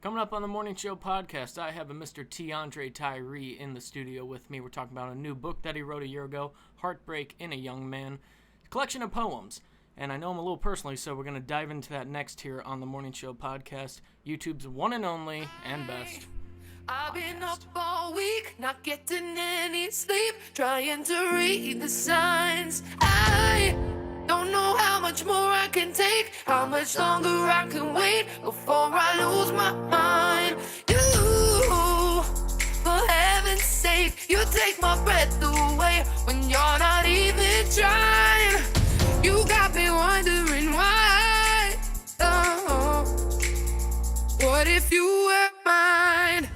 Coming up on the Morning Show podcast, I have a Mr. Tyre in the studio with me. We're talking about a new book that he wrote a year ago, Heartbreak in a Young Man, a collection of poems. And I know him a little personally, so we're going to dive into that next here on the Morning Show podcast, YouTube's one and only and best. I've been up all week, not getting any sleep, trying to read the signs. I don't know how much more I can take, how much longer I can wait before I lose my mind. You, for heaven's sake, you take my breath away when you're not even trying. You got me wondering why. Oh, what if you were mine?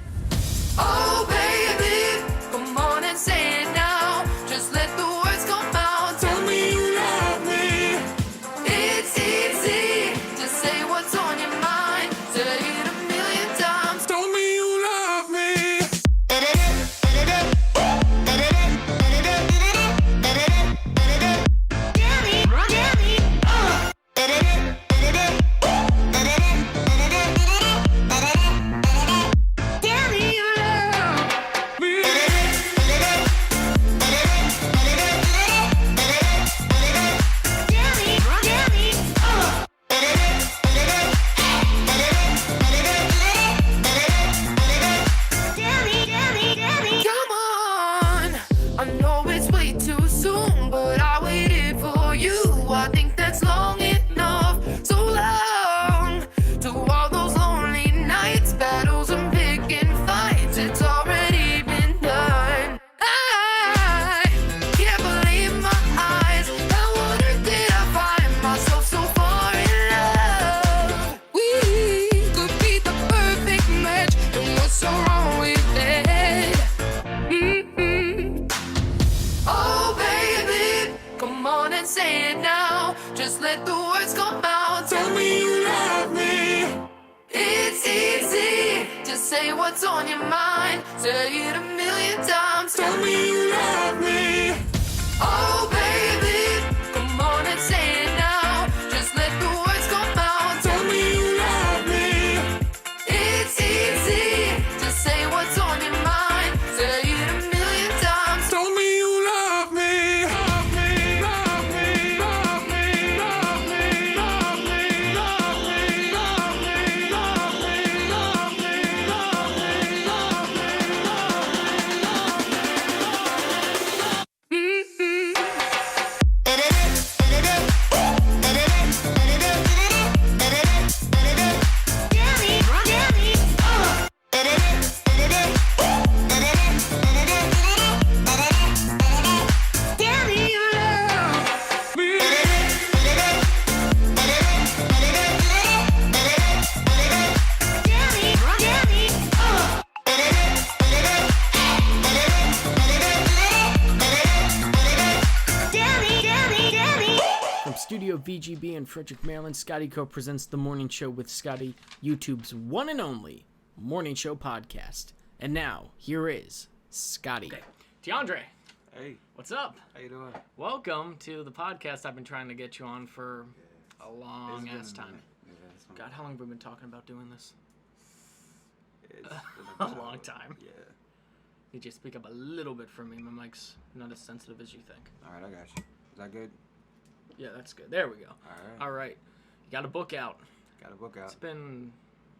Oh, baby, come on and say it now. Just let the words come out. Tell me you love me. It's easy to say what's on your mind. Say it a million times. Tell me you love me. Say what's on your mind. Say it a million times. Tell me you love me. Oh, baby, come on and say it now. Just let the words come out. Tell me you love me. It's easy to say what's on your mind. Say it a million times. Tell me you love me. Love me, love me, love me, love me, love me, love me, love me, love me, love me. Studio VGB in Frederick, Maryland, Scotty presents The Morning Show with Scotty, YouTube's one and only Morning Show podcast. And now, here is Scotty. Okay. DeAndre. Hey. What's up? How you doing? Welcome to the podcast I've been trying to get you on for a long-ass time. God, how long have we been talking about doing this? It's a long time. Yeah. Did you speak up a little bit for me? My mic's not as sensitive as you think. All right, I got you. Is that good? Yeah, that's good. There we go. All right. You got a book out. Got a book out. It's been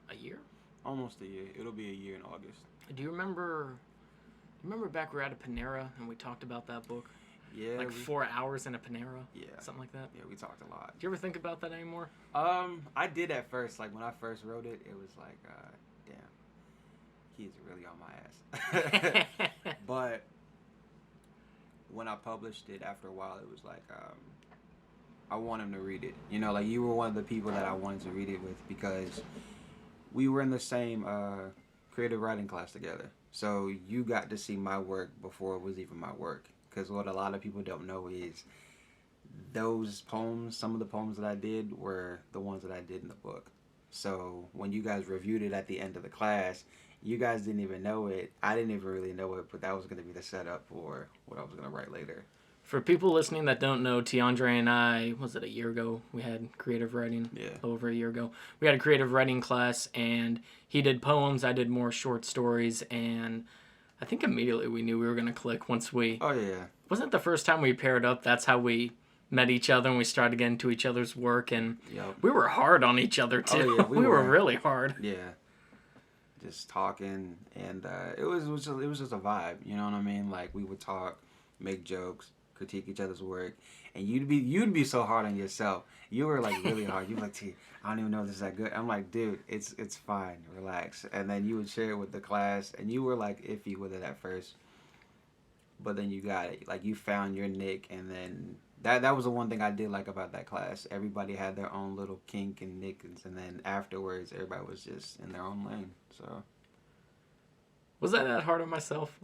a year? Almost a year. It'll be a year in August. Do you remember back we were at a Panera and we talked about that book? Yeah. Like 4 hours in a Panera? Yeah. Something like that? Yeah, we talked a lot. Do you ever think about that anymore? I did at first. Like, when I first wrote it, it was like, damn, he's really on my ass. But when I published it, after a while, it was like, I want him to read it. You know, like, you were one of the people that I wanted to read it with because we were in the same creative writing class together. So you got to see my work before it was even my work. Because what a lot of people don't know is those poems, some of the poems that I did were the ones that I did in the book. So when you guys reviewed it at the end of the class, you guys didn't even know it. I didn't even really know it, but that was going to be the setup for what I was going to write later For people listening that don't know, Tiandre and I, was it a year ago? We had creative writing. Yeah. Over a year ago. We had a creative writing class, and he did poems. I did more short stories, and I think immediately we knew we were going to click once we... Oh, yeah. Wasn't it the first time we paired up? That's how we met each other, and we started getting into each other's work, and we were hard on each other, too. Oh, yeah, we were really hard. Yeah. Just talking, and it was just a vibe, you know what I mean? Like, we would talk, make jokes, critique each other's work, and you'd be so hard on yourself. You were like really hard. You were like, T, I don't even know if this is that good. I'm like, dude, it's fine, relax. And then you would share it with the class, and you were like iffy with it at first, but then you got it. Like, you found your nick, and then that was the one thing I did like about that class. Everybody had their own little kink and nick, and then afterwards, everybody was just in their own lane. So, was that hard on myself?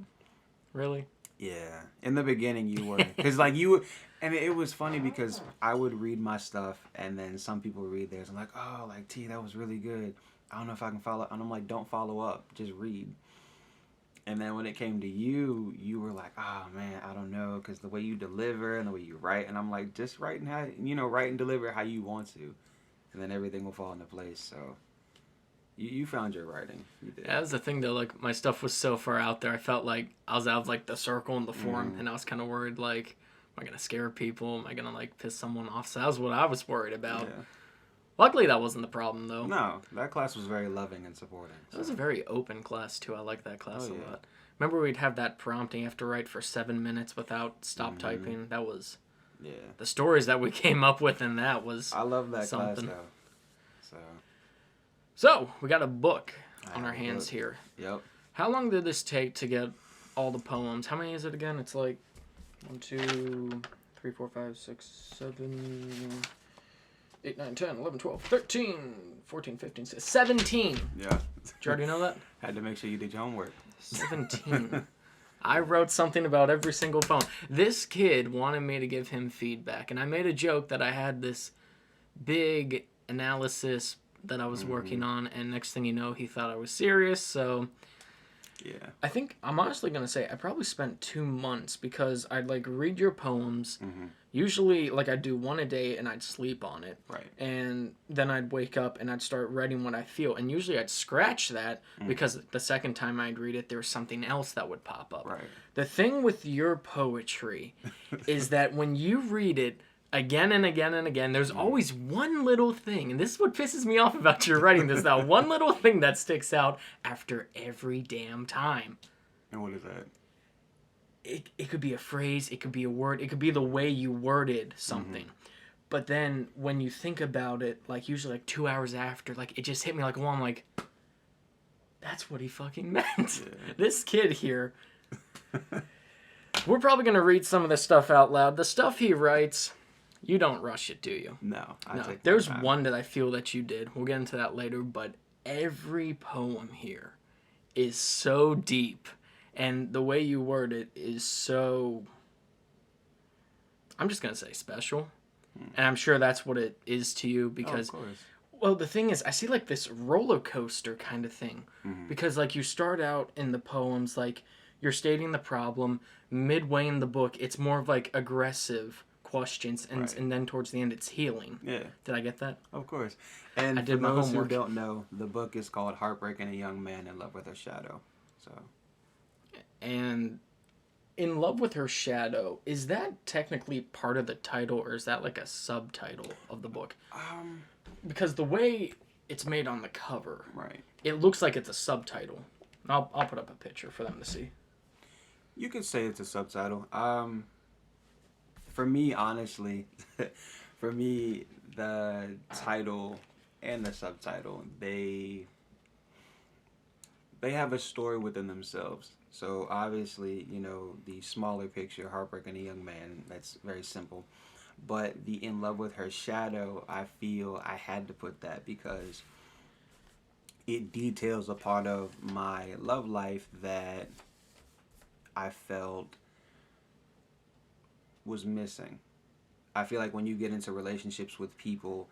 Really? Yeah. In the beginning, you were. Because, like, you... And it was funny because I would read my stuff, and then some people would read theirs. I'm like, oh, like, T, that was really good. I don't know if I can follow... And I'm like, don't follow up. Just read. And then when it came to you, you were like, oh, man, I don't know. Because the way you deliver and the way you write. And I'm like, just write and deliver how you want to. And then everything will fall into place, so... You found your writing. You did. Yeah, that was the thing, though. Like, my stuff was so far out there. I felt like I was out of, like, the circle in the forum, and I was kind of worried, like, am I going to scare people? Am I going to, like, piss someone off? So that was what I was worried about. Yeah. Luckily, that wasn't the problem, though. No, that class was very loving and supporting. So. It was a very open class, too. I like that class a lot. Remember we'd have that prompting you have to write for 7 minutes without stop typing? That was... Yeah. The stories that we came up with in that was I love that something. class, though. So, we got a book on our hands here. Yep. How long did this take to get all the poems? How many is it again? It's like 1, 2, 3, 4, 5, 6, 7, 8, 9, 10, 11, 12, 13, 14, 15, 16, 17. Yeah. Did you already know that? Had to make sure you did your homework. 17. I wrote something about every single poem. This kid wanted me to give him feedback, and I made a joke that I had this big analysis that I was working on, and next thing you know, he thought I was serious, so... Yeah. I think, I'm honestly going to say, I probably spent 2 months, because I'd, like, read your poems, usually, like, I'd do one a day, and I'd sleep on it. Right. And then I'd wake up, and I'd start writing what I feel, and usually I'd scratch that, because the second time I'd read it, there was something else that would pop up. Right. The thing with your poetry is that when you read it, again and again and again, there's always one little thing, and this is what pisses me off about your writing, there's that one little thing that sticks out after every damn time. And what is that? It could be a phrase, it could be a word, it could be the way you worded something. But then, when you think about it, like, usually, like, 2 hours after, like, it just hit me like, well, I'm like, that's what he fucking meant. Yeah. This kid here... We're probably going to read some of this stuff out loud. The stuff he writes... You don't rush it, do you? No. There's one that I feel that you did. We'll get into that later, but every poem here is so deep, and the way you word it is so... I'm just going to say special, and I'm sure that's what it is to you, because... Oh, of course. Well, the thing is, I see, like, this roller coaster kind of thing, because, like, you start out in the poems, like, you're stating the problem, midway in the book, it's more of, like, aggressive... questions, and then towards the end it's healing. Yeah. Did I get that? Of course. And I did for those who don't know, the book is called Heartbreak and a Young Man in Love with Her Shadow. So. And In Love with Her Shadow, is that technically part of the title, or is that like a subtitle of the book? Because the way it's made on the cover, it looks like it's a subtitle. I'll put up a picture for them to see. You could say it's a subtitle. For me, honestly, the title and the subtitle, they have a story within themselves. So obviously, you know, the smaller picture, Heartbreak and a Young Man, that's very simple. But the In Love with Her Shadow, I feel I had to put that because it details a part of my love life that I felt was missing. I feel like when you get into relationships with people,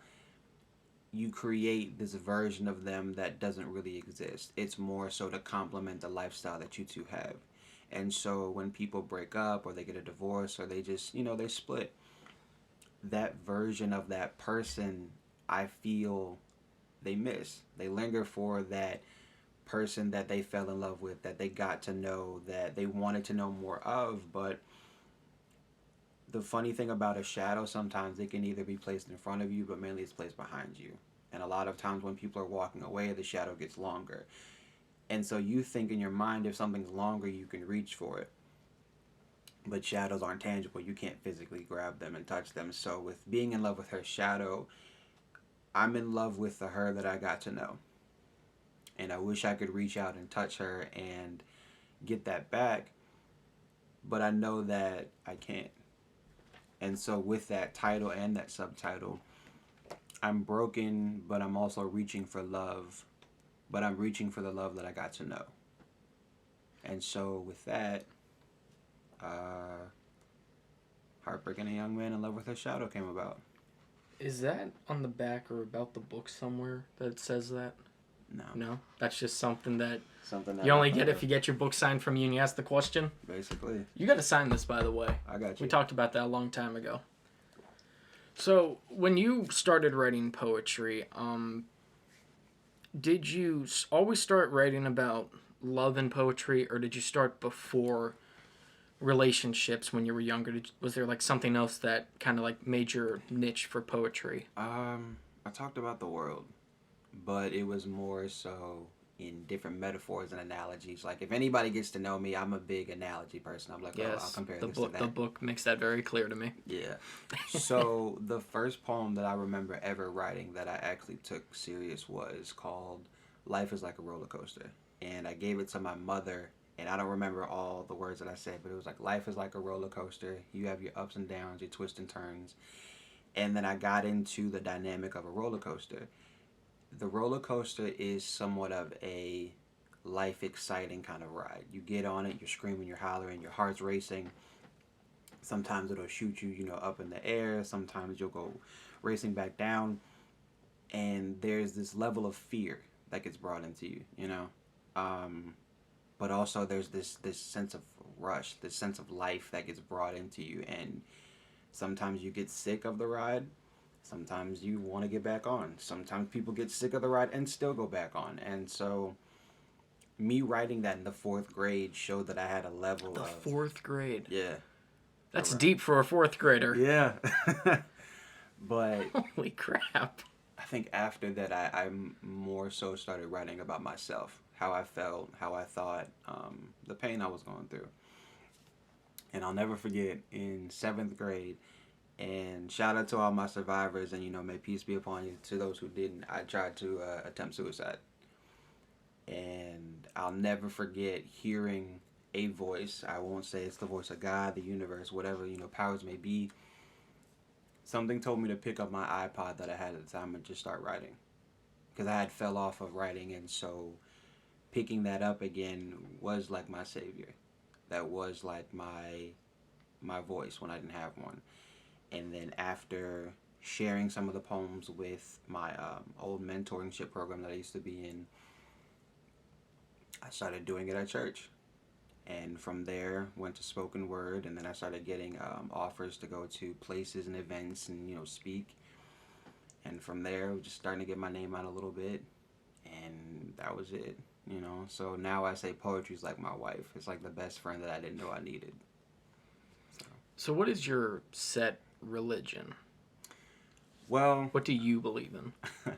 you create this version of them that doesn't really exist. It's more so to complement the lifestyle that you two have. And so when people break up or they get a divorce or they just, they split, that version of that person, I feel they miss. They linger for that person that they fell in love with, that they got to know, that they wanted to know more of. But the funny thing about a shadow, sometimes it can either be placed in front of you, but mainly it's placed behind you. And a lot of times when people are walking away, the shadow gets longer. And so you think in your mind, if something's longer, you can reach for it. But shadows aren't tangible. You can't physically grab them and touch them. So with being in love with her shadow, I'm in love with the her that I got to know. And I wish I could reach out and touch her and get that back. But I know that I can't. And so with that title and that subtitle, I'm broken, but I'm also reaching for love. But I'm reaching for the love that I got to know. And so with that, Heartbreak and a Young Man in Love with Her Shadow came about. Is that on the back or about the book somewhere that it says that? No? That's just something that you only get if you get your book signed from you and you ask the question? Basically. You got to sign this, by the way. I got you. We talked about that a long time ago. So, when you started writing poetry, did you always start writing about love and poetry, or did you start before relationships when you were younger? Was there like something else that kind of like made your niche for poetry? I talked about the world, but it was more so in different metaphors and analogies. Like if anybody gets to know me, I'm a big analogy person. I'm like, yes, I'll compare the this book, to that. The book makes that very clear to me. Yeah. So the first poem that I remember ever writing that I actually took serious was called Life is Like a Roller Coaster. And I gave it to my mother, and I don't remember all the words that I said, but it was like, life is like a roller coaster. You have your ups and downs, your twists and turns. And then I got into the dynamic of a roller coaster. The roller coaster is somewhat of a life exciting kind of ride. You get on it, you're screaming, you're hollering, your heart's racing. Sometimes it'll shoot you, up in the air. Sometimes you'll go racing back down. And there's this level of fear that gets brought into you, but also there's this sense of rush, this sense of life that gets brought into you. And sometimes you get sick of the ride. Sometimes you want to get back on. Sometimes people get sick of the ride and still go back on. And so me writing that in the 4th grade showed that I had a level of... The 4th grade? Yeah. That's deep for a 4th grader. Yeah. But... Holy crap. I think after that, I more so started writing about myself. How I felt, how I thought, the pain I was going through. And I'll never forget, in 7th grade... And shout out to all my survivors, and may peace be upon you. To those who didn't, I tried to attempt suicide. And I'll never forget hearing a voice. I won't say it's the voice of God, the universe, whatever, powers may be. Something told me to pick up my iPod that I had at the time and just start writing. Because I had fell off of writing, and so picking that up again was like my savior. That was like my voice when I didn't have one. And then after sharing some of the poems with my old mentorship program that I used to be in, I started doing it at church. And from there, went to spoken word, and then I started getting offers to go to places and events and, speak. And from there, just starting to get my name out a little bit, and that was it, So now I say poetry's like my wife. It's like the best friend that I didn't know I needed. So what is your set religion? Well, what do you believe in?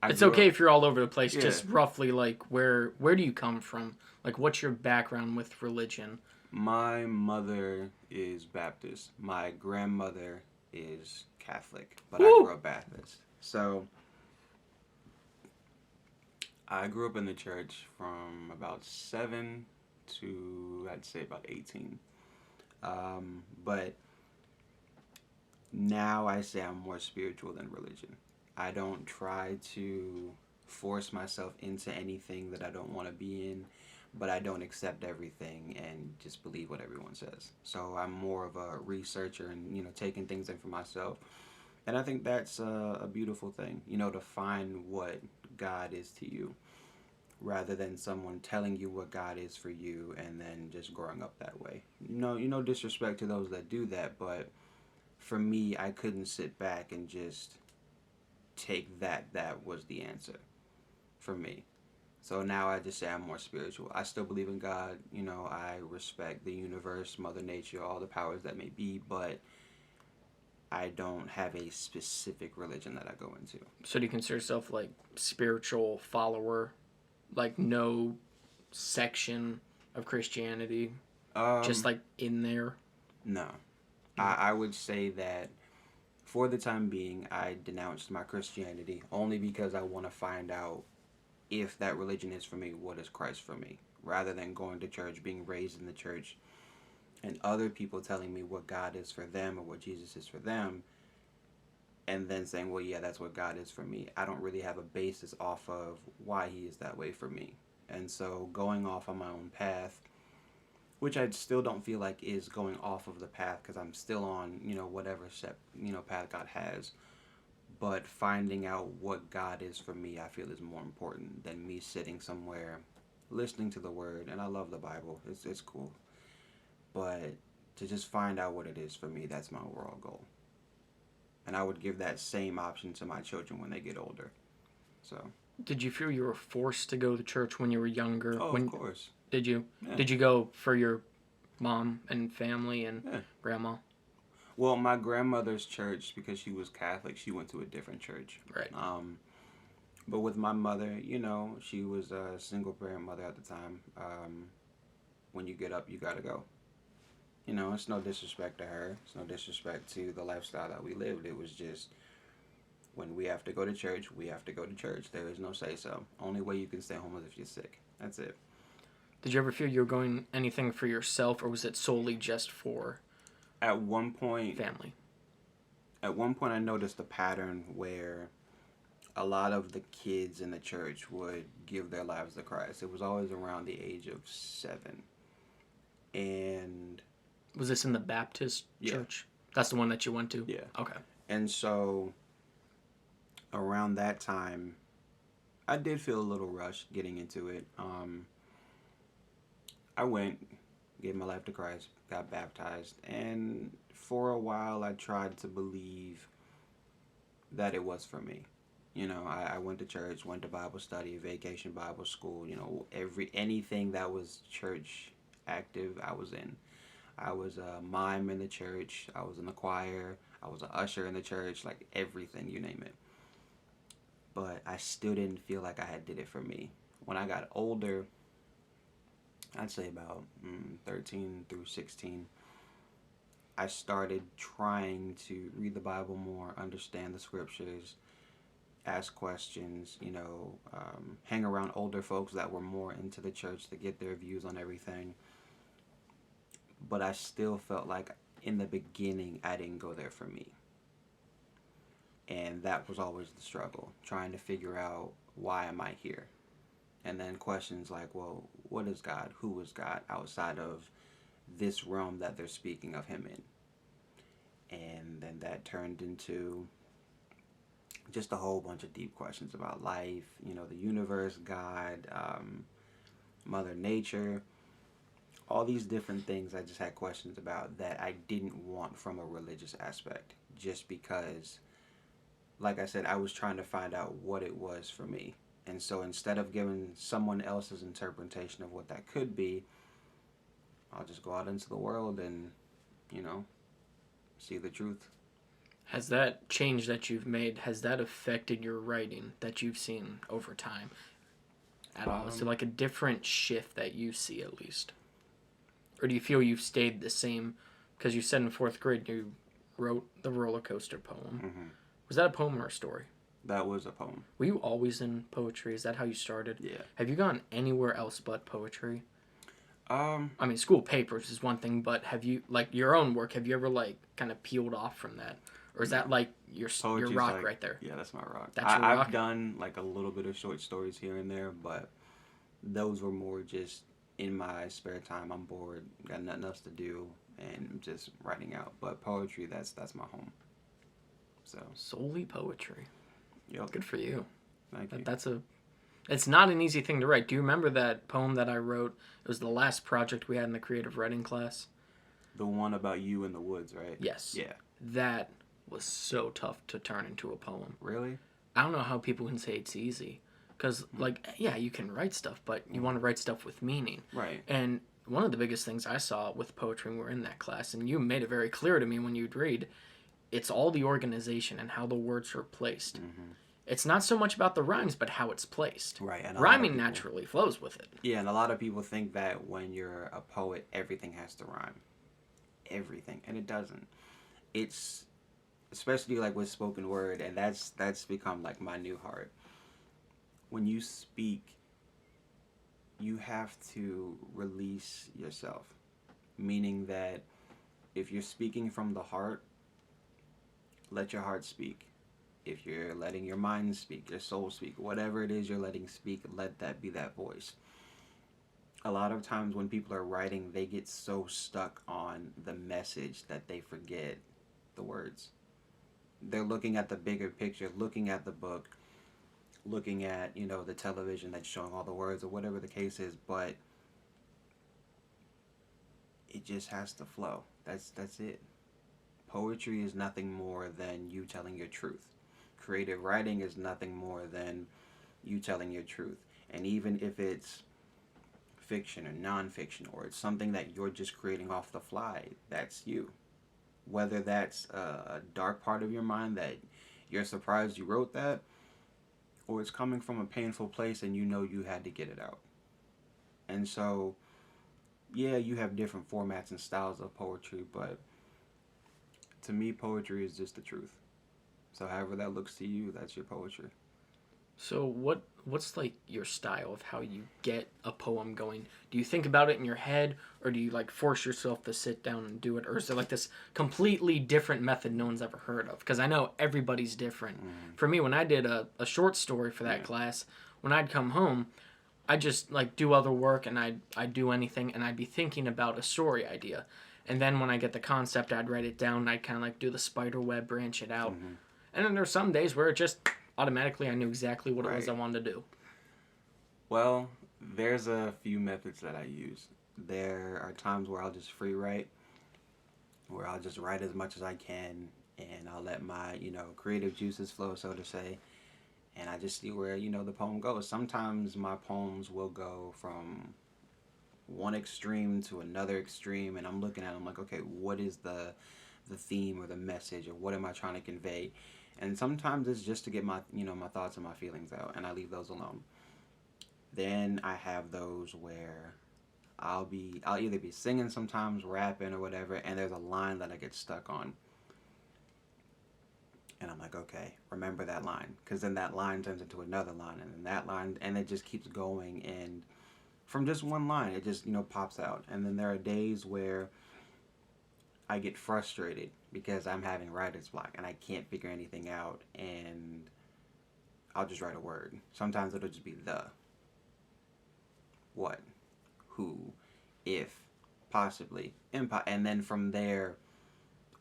It's okay if you're all over the place. Yeah. Just roughly, like, where do you come from? Like, what's your background with religion? My mother is Baptist. My grandmother is Catholic, but Woo! I grew up Baptist. So I grew up in the church from about 7 to, I'd say, about 18. But now I say I'm more spiritual than religion. I don't try to force myself into anything that I don't want to be in, but I don't accept everything and just believe what everyone says. So I'm more of a researcher and, taking things in for myself. And I think that's a beautiful thing, to find what God is to you. rather than someone telling you what God is for you and then just growing up that way. No disrespect to those that do that, but for me, I couldn't sit back and just take that was the answer for me. So now I just say I'm more spiritual. I still believe in God. I respect the universe, Mother Nature, all the powers that may be, but I don't have a specific religion that I go into. So do you consider yourself like spiritual follower? Like no section of Christianity? Just like in there? No. I would say that for the time being, I denounced my Christianity only because I want to find out if that religion is for me, what is Christ for me? Rather than going to church, being raised in the church, and other people telling me what God is for them or what Jesus is for them, and then saying, well, yeah, that's what God is for me. I don't really have a basis off of why he is that way for me. And so going off on my own path, which I still don't feel like is going off of the path because I'm still on, whatever step, path God has. But finding out what God is for me, I feel is more important than me sitting somewhere listening to the word. And I love the Bible. It's cool. But to just find out what it is for me, that's my overall goal. And I would give that same option to my children when they get older. So. Did you feel you were forced to go to church when you were younger? Oh, of course. Did you? Yeah. Did you go for your mom and family and grandma? Well, my grandmother's church, because she was Catholic, she went to a different church. Right. But with my mother, she was a single parent mother at the time. When you get up, you gotta go. It's no disrespect to her. It's no disrespect to the lifestyle that we lived. It was just, when we have to go to church, we have to go to church. There is no say-so. Only way you can stay home is if you're sick. That's it. Did you ever feel you were going anything for yourself, or was it solely just for At one point, family? At one point, I noticed a pattern where a lot of the kids in the church would give their lives to Christ. It was always around the age of 7. And... Was this in the Baptist church? That's the one that you went to? Yeah. Okay. And so, around that time, I did feel a little rushed getting into it. I went, gave my life to Christ, got baptized, and for a while I tried to believe that it was for me. I went to church, went to Bible study, vacation Bible school, anything that was church active, I was in. I was a mime in the church, I was in the choir, I was an usher in the church, like everything, you name it. But I still didn't feel like I had did it for me. When I got older, I'd say about 13 through 16, I started trying to read the Bible more, understand the scriptures, ask questions, hang around older folks that were more into the church to get their views on everything. But I still felt like in the beginning, I didn't go there for me. And that was always the struggle, trying to figure out, why am I here? And then questions like, well, what is God? Who is God outside of this realm that they're speaking of him in? And then that turned into just a whole bunch of deep questions about life, the universe, God, Mother Nature, all these different things I just had questions about that I didn't want from a religious aspect, just because, like I said, I was trying to find out what it was for me. And so instead of giving someone else's interpretation of what that could be, I'll just go out into the world and, see the truth. Has that change that you've made, has that affected your writing that you've seen over time at all? Is it like a different shift that you see at least? Or do you feel you've stayed the same? Because you said in 4th grade you wrote the roller coaster poem. Mm-hmm. Was that a poem or a story? That was a poem. Were you always in poetry? Is that how you started? Yeah. Have you gone anywhere else but poetry? I mean, school papers is one thing, but have you, like, your own work, have you ever, like, kind of peeled off from that? Or is that, like, your rock right there? Yeah, that's my rock. That's your rock? I've done, like, a little bit of short stories here and there, but those were more just in my spare time. I'm bored, got nothing else to do, and just writing out. But poetry, that's my home. So solely poetry. Yep. Good for you. Thank you. That's a It's not an easy thing to write. Do you remember that poem that I wrote? It was the last project we had in the creative writing class. The one about you in the woods, right? Yes. Yeah. That was so tough to turn into a poem. Really? I don't know how people can say it's easy. Because, like, yeah, you can write stuff, but you want to write stuff with meaning. Right. And one of the biggest things I saw with poetry when we were in that class, and you made it very clear to me when you'd read, it's all the organization and how the words are placed. Mm-hmm. It's not so much about the rhymes, but how it's placed. Right. And rhyming naturally flows with it. Yeah, and a lot of people think that when you're a poet, everything has to rhyme. Everything. And it doesn't. It's, especially like with spoken word, and that's become like my new heart. When you speak, you have to release yourself. Meaning that if you're speaking from the heart, let your heart speak. If you're letting your mind speak, your soul speak, whatever it is you're letting speak, let that be that voice. A lot of times when people are writing, they get so stuck on the message that they forget the words. They're looking at the bigger picture, looking at the book, looking at, the television that's showing all the words or whatever the case is, but it just has to flow. That's it. Poetry is nothing more than you telling your truth. Creative writing is nothing more than you telling your truth. And even if it's fiction or nonfiction, or it's something that you're just creating off the fly, that's you. Whether that's a dark part of your mind that you're surprised you wrote that, or it's coming from a painful place and you had to get it out. And so, yeah, you have different formats and styles of poetry, but to me, poetry is just the truth. So however that looks to you, that's your poetry. So what's like your style of how you get a poem going? Do you think about it in your head, or do you like force yourself to sit down and do it? Or is there like this completely different method no one's ever heard of? Because I know everybody's different. For me, when I did a short story for that class, when I'd come home, I just like do other work and I'd do anything, and I'd be thinking about a story idea. And then when I get the concept, I'd write it down, and I'd kind of like do the spider web, branch it out. And then there's some days where it just automatically I knew exactly what it was I wanted to do. Well, there's a few methods that I use. There are times where I'll just free write, where I'll just write as much as I can, and I'll let my, creative juices flow, so to say, and I just see where, the poem goes. Sometimes my poems will go from one extreme to another extreme, and I'm looking at them like, okay, what is the theme or the message, or what am I trying to convey? And sometimes it's just to get my, my thoughts and my feelings out, and I leave those alone. Then I have those where I'll either be singing sometimes, rapping or whatever, and there's a line that I get stuck on. And I'm like, okay, remember that line, because then that line turns into another line, and then that line, and it just keeps going, and from just one line, it just, pops out. And then there are days where I get frustrated because I'm having writer's block and I can't figure anything out, and I'll just write a word. Sometimes it'll just be the, what, who, if, possibly, and then from there,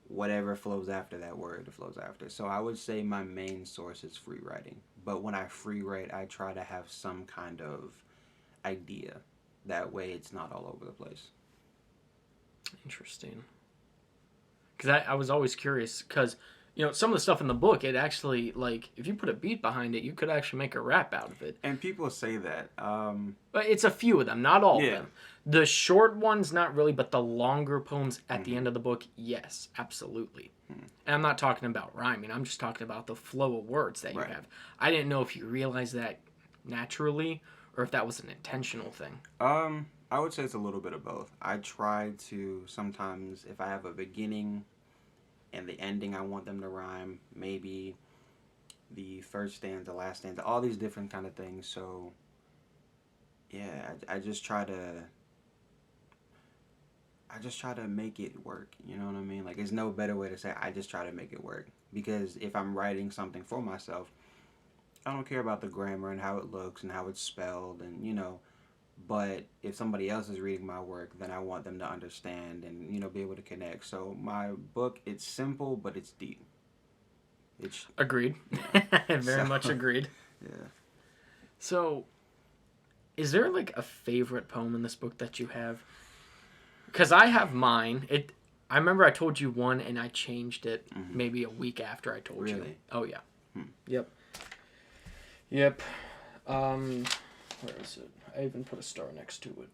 whatever flows after that word, it flows after. So I would say my main source is free writing. But when I free write, I try to have some kind of idea. That way it's not all over the place. Interesting. Because I was always curious, because, some of the stuff in the book, it actually, like, if you put a beat behind it, you could actually make a rap out of it. And people say that. But it's a few of them, not all of them. The short ones, not really, but the longer poems at the end of the book, yes, absolutely. And I'm not talking about rhyming. I'm just talking about the flow of words that you have. I didn't know if you realized that naturally, or if that was an intentional thing. I would say it's a little bit of both. I try to sometimes, if I have a beginning and the ending, I want them to rhyme. Maybe the first stanza, last stanza, all these different kind of things. So, yeah, I just try to make it work. You know what I mean? Like, there's no better way to say it. I just try to make it work. Because if I'm writing something for myself, I don't care about the grammar and how it looks and how it's spelled and, but if somebody else is reading my work, then I want them to understand and, be able to connect. So my book, it's simple, but it's deep. Agreed. Very much agreed. Yeah. So Is there like a favorite poem in this book that you have? Because I have mine. I remember I told you one and I changed it maybe a week after I told you. Really? Oh yeah. Yep. Yep. Where is it? I even put a star next to it.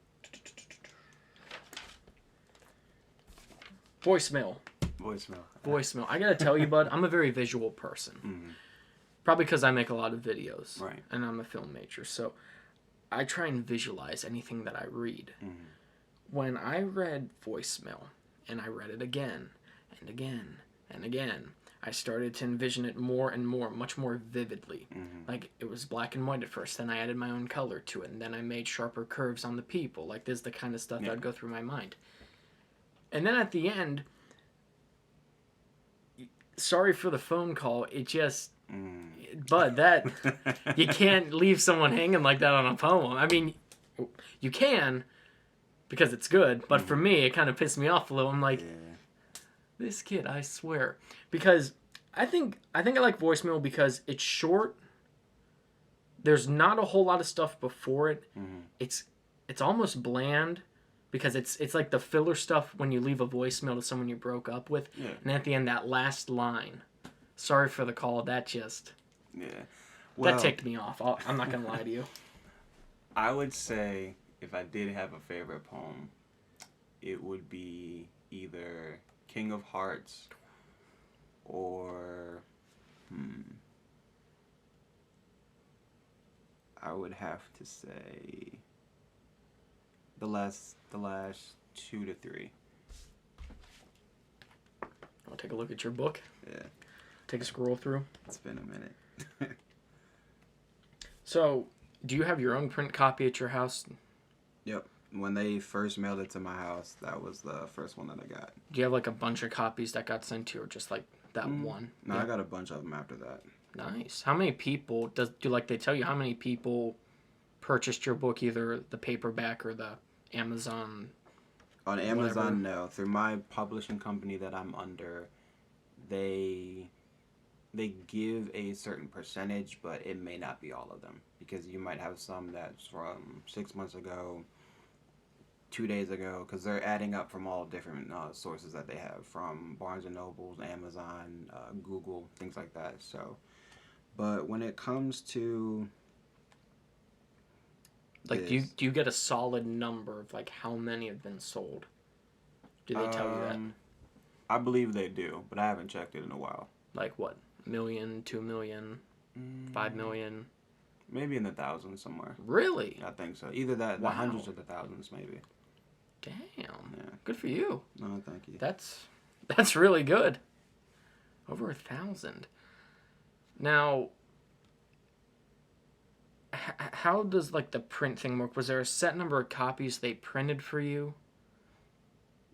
Voicemail. Voicemail. I gotta tell you, bud, I'm a very visual person. Probably because I make a lot of videos. Right. And I'm a film major, so I try and visualize anything that I read. When I read Voicemail, and I read it again, and again, and again, I started to envision it more and more, much more vividly. Like, it was black and white at first, then I added my own color to it, and then I made sharper curves on the people. Like, this is the kind of stuff that would go through my mind. And then at the end, sorry for the phone call, it just... But that... you can't leave someone hanging like that on a poem. I mean, you can, because it's good, but for me, it kind of pissed me off a little. I'm like, this kid, I swear. Because I think I like Voicemail because it's short. There's not a whole lot of stuff before it. It's almost bland. Because it's like the filler stuff when you leave a voicemail to someone you broke up with. Yeah. And at the end, that last line, sorry for the call, that just... Yeah. Well, that ticked me off. I'm not going to lie to you. I would say, if I did have a favorite poem, it would be either King of Hearts or... I would have to say... The last 2 to 3. I'll take a look at your book. Yeah. Take a scroll through. It's been a minute. So, do you have your own print copy at your house? Yep. When they first mailed it to my house, that was the first one that I got. Do you have like a bunch of copies that got sent to you, or just like that one? No, I got a bunch of them after that. Nice. How many people they tell you how many people purchased your book, either the paperback or the Amazon? On Amazon, no. Through my publishing company that I'm under, they give a certain percentage, but it may not be all of them, because you might have some that's from 6 months ago, 2 days ago, because they're adding up from all different sources that they have, from Barnes and Nobles, Amazon, Google, things like that. So, but when it comes to like, do you get a solid number of like how many have been sold? Do they tell you that? I believe they do, but I haven't checked it in a while. Like what? 1 million, 2 million, 5 million? Maybe in the thousands somewhere. Really? I think so. Either that, the hundreds or the thousands, maybe. Damn. Yeah. Good for you. No, thank you. That's really good. Over 1,000. Now, how does like the print thing work? Was there a set number of copies they printed for you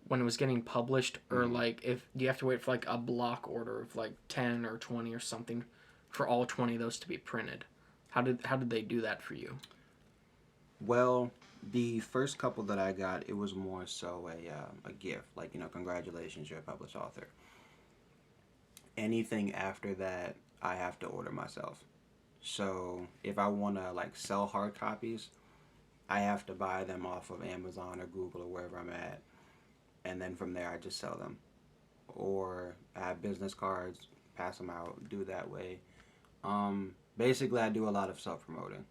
when it was getting published, or like do you have to wait for like a block order of like 10 or 20 or something for all 20 of those to be printed? How did they do that for you? Well, the first couple that I got, it was more so a gift, like, you know, congratulations, you're a published author. Anything after that, I have to order myself. So if I want to like sell hard copies, I have to buy them off of Amazon or Google or wherever I'm at. And then from there, I just sell them. Or I have business cards, pass them out, do it that way. Basically, I do a lot of self-promoting.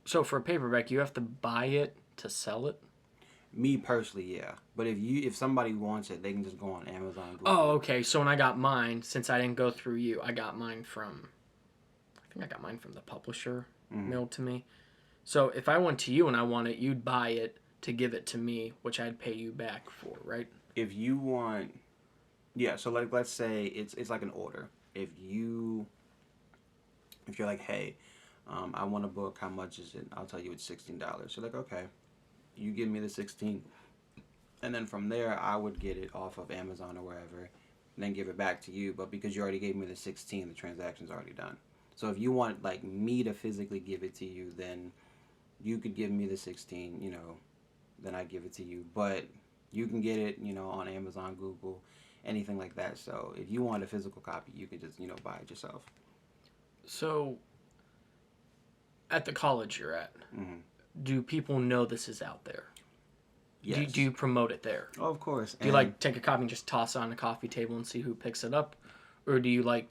So for a paperback, you have to buy it to sell it? Me personally, yeah. But if somebody wants it, they can just go on Amazon. Google. Oh, okay. So when I got mine, since I didn't go through you, I got mine from... I think I got mine from the publisher, mailed to me. So if I went to you and I want it, you'd buy it to give it to me, which I'd pay you back for, right? If you want... Yeah, so like let's say it's like an order. If you're like, hey, I want a book, how much is it? I'll tell you it's $16. So like, okay, you give me the 16, and then from there I would get it off of Amazon or wherever, and then give it back to you. But because you already gave me the 16, the transaction's already done. So if you want like me to physically give it to you, then you could give me the 16, you know, then I give it to you. But you can get it, you know, on Amazon, Google, anything like that. So if you want a physical copy, you could just, you know, buy it yourself. So at the college you're at, do people know this is out there? Yes. Do you promote it there? Oh, of course. Do you like take a copy and just toss it on a coffee table and see who picks it up? Or do you like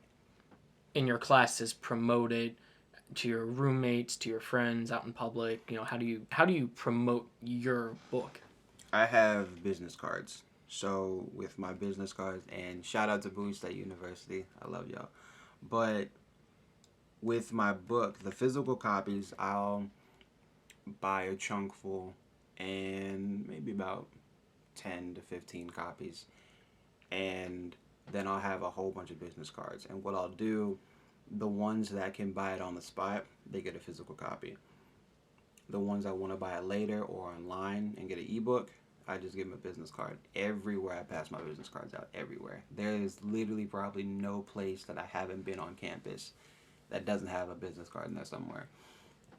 in your classes promote it to your roommates, to your friends out in public? You know, how do you promote your book? I have business cards. So with my business cards, and shout out to Bowie State University, I love y'all. But with my book, the physical copies, I'll buy a chunk full and maybe about 10 to 15 copies. And then I'll have a whole bunch of business cards. And what I'll do, the ones that can buy it on the spot, they get a physical copy. The ones that want to buy it later or online and get an ebook, I just give them a business card. Everywhere I pass my business cards out, everywhere. There is literally probably no place that I haven't been on campus that doesn't have a business card in there somewhere.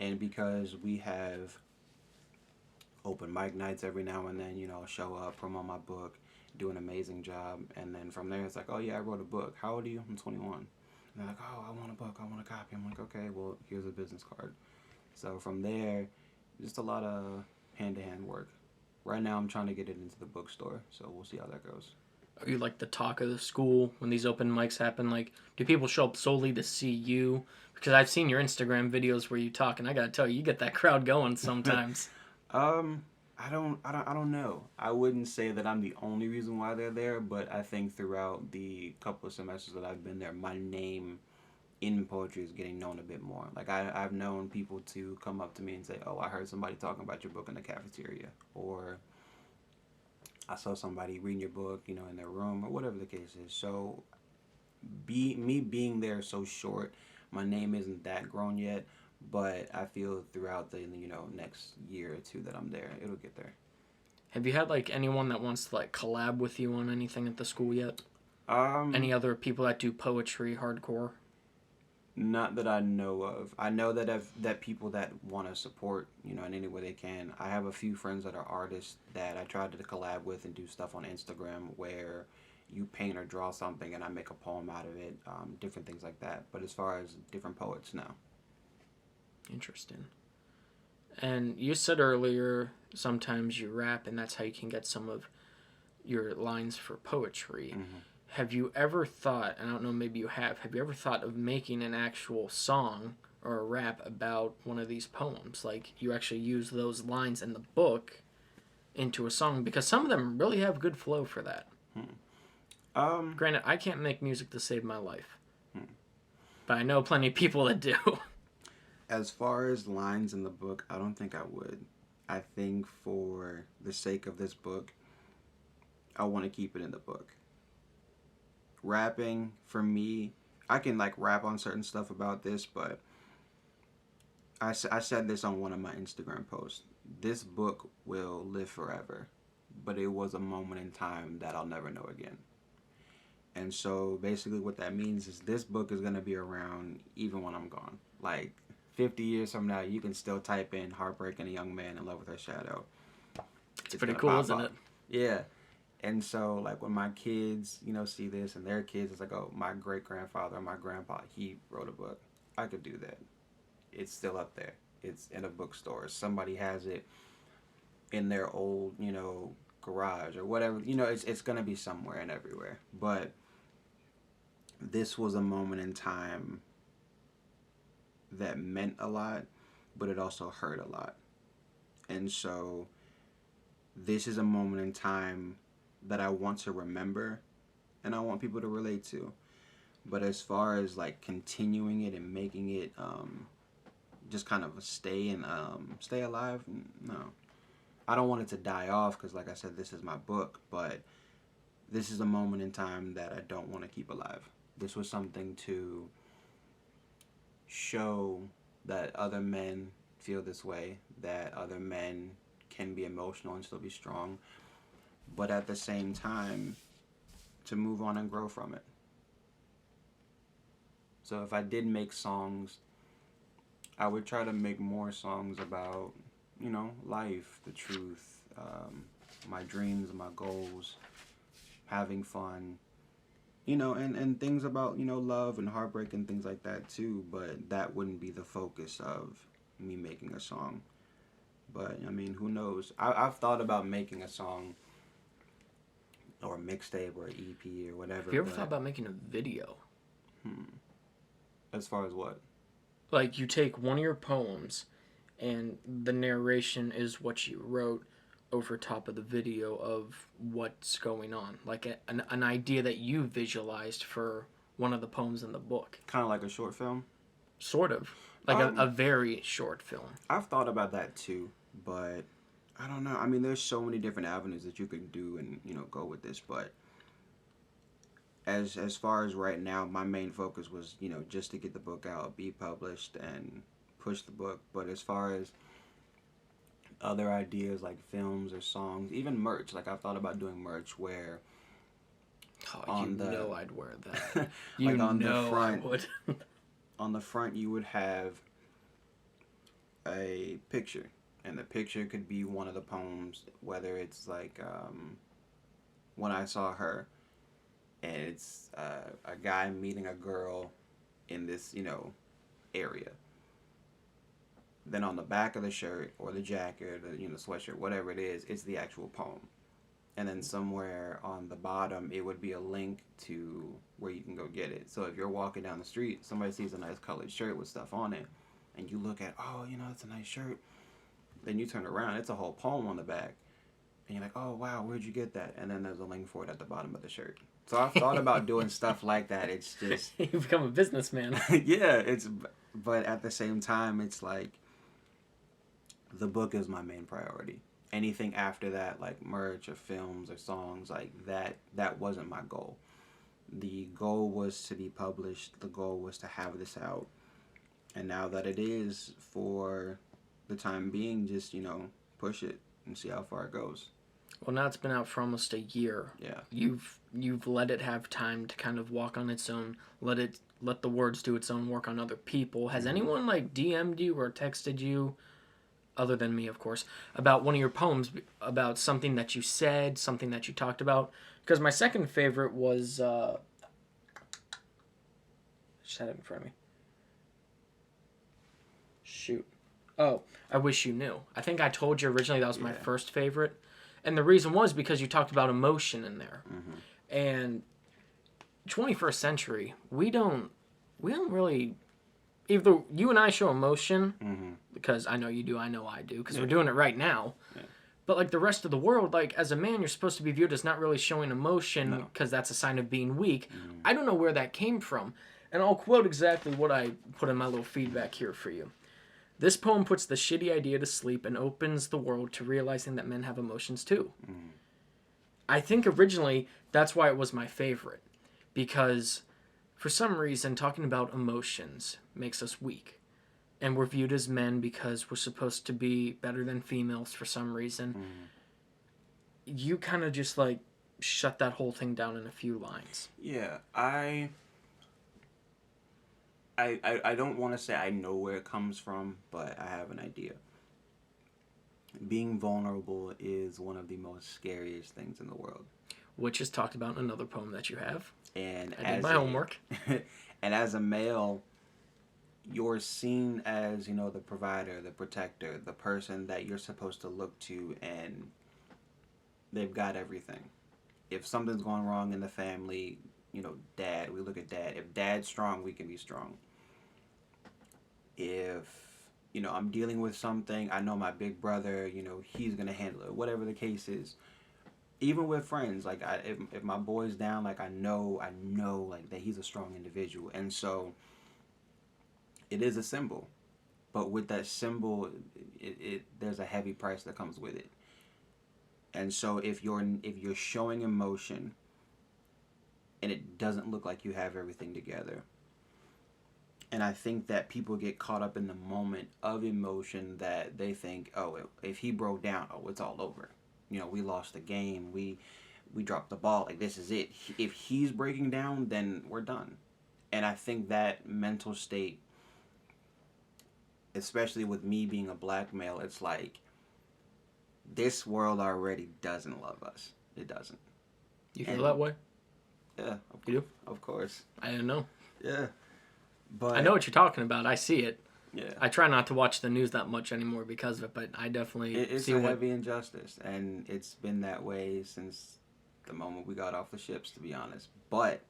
And because we have open mic nights every now and then, you know, show up, promote my book, do an amazing job, and then from there it's like, oh yeah, I wrote a book. How old are you? I'm 21. And they're like, oh, I want a book, I want a copy. I'm like, okay, well, here's a business card. So from there, just a lot of hand-to-hand work. Right now I'm trying to get it into the bookstore, so we'll see how that goes. Are you like the talk of the school when these open mics happen? Like, do people show up solely to see you? Because I've seen your Instagram videos where you talk, and I gotta tell you, you get that crowd going sometimes. I don't know. I wouldn't say that I'm the only reason why they're there, but I think throughout the couple of semesters that I've been there, my name in poetry is getting known a bit more. Like I've known people to come up to me and say, oh, I heard somebody talking about your book in the cafeteria, or I saw somebody reading your book, you know, in their room, or whatever the case is. So me being there so short, my name isn't that grown yet, but I feel throughout the, you know, next year or two that I'm there, it'll get there. Have you had like anyone that wants to like collab with you on anything at the school yet? Any other people that do poetry hardcore? Not that I know of. I know that people that want to support, you know, in any way they can. I have a few friends that are artists that I tried to collab with and do stuff on Instagram where you paint or draw something and I make a poem out of it, different things like that. But as far as different poets, no. Interesting. And you said earlier sometimes you rap and that's how you can get some of your lines for poetry. Mm-hmm. Have you ever thought, and I don't know, maybe you have you ever thought of making an actual song or a rap about one of these poems? Like, you actually use those lines in the book into a song? Because some of them really have good flow for that. Granted, I can't make music to save my life. But I know plenty of people that do. As far as lines in the book, I don't think I would. I think for the sake of this book, I want to keep it in the book. Rapping, for me, I can like rap on certain stuff about this, but I said this on one of my Instagram posts. This book will live forever, but it was a moment in time that I'll never know again. And so basically what that means is this book is going to be around even when I'm gone. Like 50 years from now, you can still type in Heartbreak and a Young Man in Love with Her Shadow. It's pretty cool, isn't it? Yeah. And so, like, when my kids, you know, see this and their kids, it's like, oh, my great-grandfather or my grandpa, he wrote a book. I could do that. It's still up there. It's in a bookstore. Somebody has it in their old, you know, garage or whatever. You know, it's going to be somewhere and everywhere. But this was a moment in time that meant a lot, but it also hurt a lot. And so this is a moment in time that I want to remember and I want people to relate to. But as far as like continuing it and making it just kind of stay alive, no. I don't want it to die off because, like I said, this is my book, but this is a moment in time that I don't want to keep alive. This was something to show that other men feel this way, that other men can be emotional and still be strong, but at the same time, to move on and grow from it. So if I did make songs, I would try to make more songs about, you know, life, the truth, my dreams, my goals, having fun, you know, and things about, you know, love and heartbreak and things like that too, but that wouldn't be the focus of me making a song. But I mean, who knows? I've thought about making a song or a mixtape or an EP or whatever. Have you ever thought about making a video? As far as what? Like, you take one of your poems and the narration is what you wrote over top of the video of what's going on. Like an idea that you visualized for one of the poems in the book. Kind of like a short film? Sort of. Like a very short film. I've thought about that too, but I don't know. I mean, there's so many different avenues that you could do and, go with this, but as far as right now, my main focus was, just to get the book out, be published, and push the book. But as far as other ideas like films or songs, even merch, like I've thought about doing merch where I'd wear that. like on the I front, would. on the front you would have a picture, and the picture could be one of the poems, whether it's like When I Saw Her, and it's a guy meeting a girl in this, area. Then on the back of the shirt or the jacket or the sweatshirt, whatever it is, it's the actual poem. And then somewhere on the bottom, it would be a link to where you can go get it. So if you're walking down the street, somebody sees a nice colored shirt with stuff on it, and you look at, oh, it's a nice shirt. Then you turn around, it's a whole poem on the back. And you're like, oh, wow, where'd you get that? And then there's a link for it at the bottom of the shirt. So I've thought about doing stuff like that. It's just... You've become a businessman. Yeah, but at the same time, it's like, the book is my main priority. Anything after that, like merch or films or songs, like that wasn't my goal. The goal was to be published. The goal was to have this out. And now that it is, for the time being, just, push it and see how far it goes. Well, now it's been out for almost a year. Yeah. You've let it have time to kind of walk on its own. Let the words do its own work on other people. Has anyone like DM'd you or texted you, other than me, of course, about one of your poems, about something that you said, something that you talked about? Because my second favorite was... I just had it in front of me. Shoot. Oh, I Wish You Knew. I think I told you originally that was my first favorite. And the reason was because you talked about emotion in there. Mm-hmm. And 21st century, we don't really... Either you and I show emotion, because I know you do, I know I do, because we're doing it right now. Yeah. But like the rest of the world, like as a man, you're supposed to be viewed as not really showing emotion because that's a sign of being weak. I don't know where that came from. And I'll quote exactly what I put in my little feedback here for you. This poem puts the shitty idea to sleep and opens the world to realizing that men have emotions too. I think originally that's why it was my favorite, because for some reason talking about emotions makes us weak. And we're viewed as men because we're supposed to be better than females for some reason. You kind of just like shut that whole thing down in a few lines. Yeah, I don't want to say I know where it comes from, but I have an idea. Being vulnerable is one of the most scariest things in the world. Which is talked about in another poem that you have. And I did my homework. And as a male, you're seen as, the provider, the protector, the person that you're supposed to look to, and they've got everything. If something's going wrong in the family, dad, we look at dad. If dad's strong, we can be strong. If, I'm dealing with something, I know my big brother, he's going to handle it, whatever the case is. Even with friends, like if my boy's down, like I know like that he's a strong individual. And so it is a symbol, but with that symbol, there's a heavy price that comes with it. And so if you're showing emotion and it doesn't look like you have everything together, and I think that people get caught up in the moment of emotion that they think, oh, if he broke down, oh, it's all over. We lost the game. We dropped the ball. Like, this is it. If he's breaking down, then we're done. And I think that mental state, especially with me being a black male, it's like, this world already doesn't love us. It doesn't. You feel that way? Yeah. You do? Of course. I didn't know. Yeah. But I know what you're talking about. I see it. Yeah. I try not to watch the news that much anymore because of it, but I definitely It's see a what... heavy injustice, and it's been that way since the moment we got off the ships, to be honest. But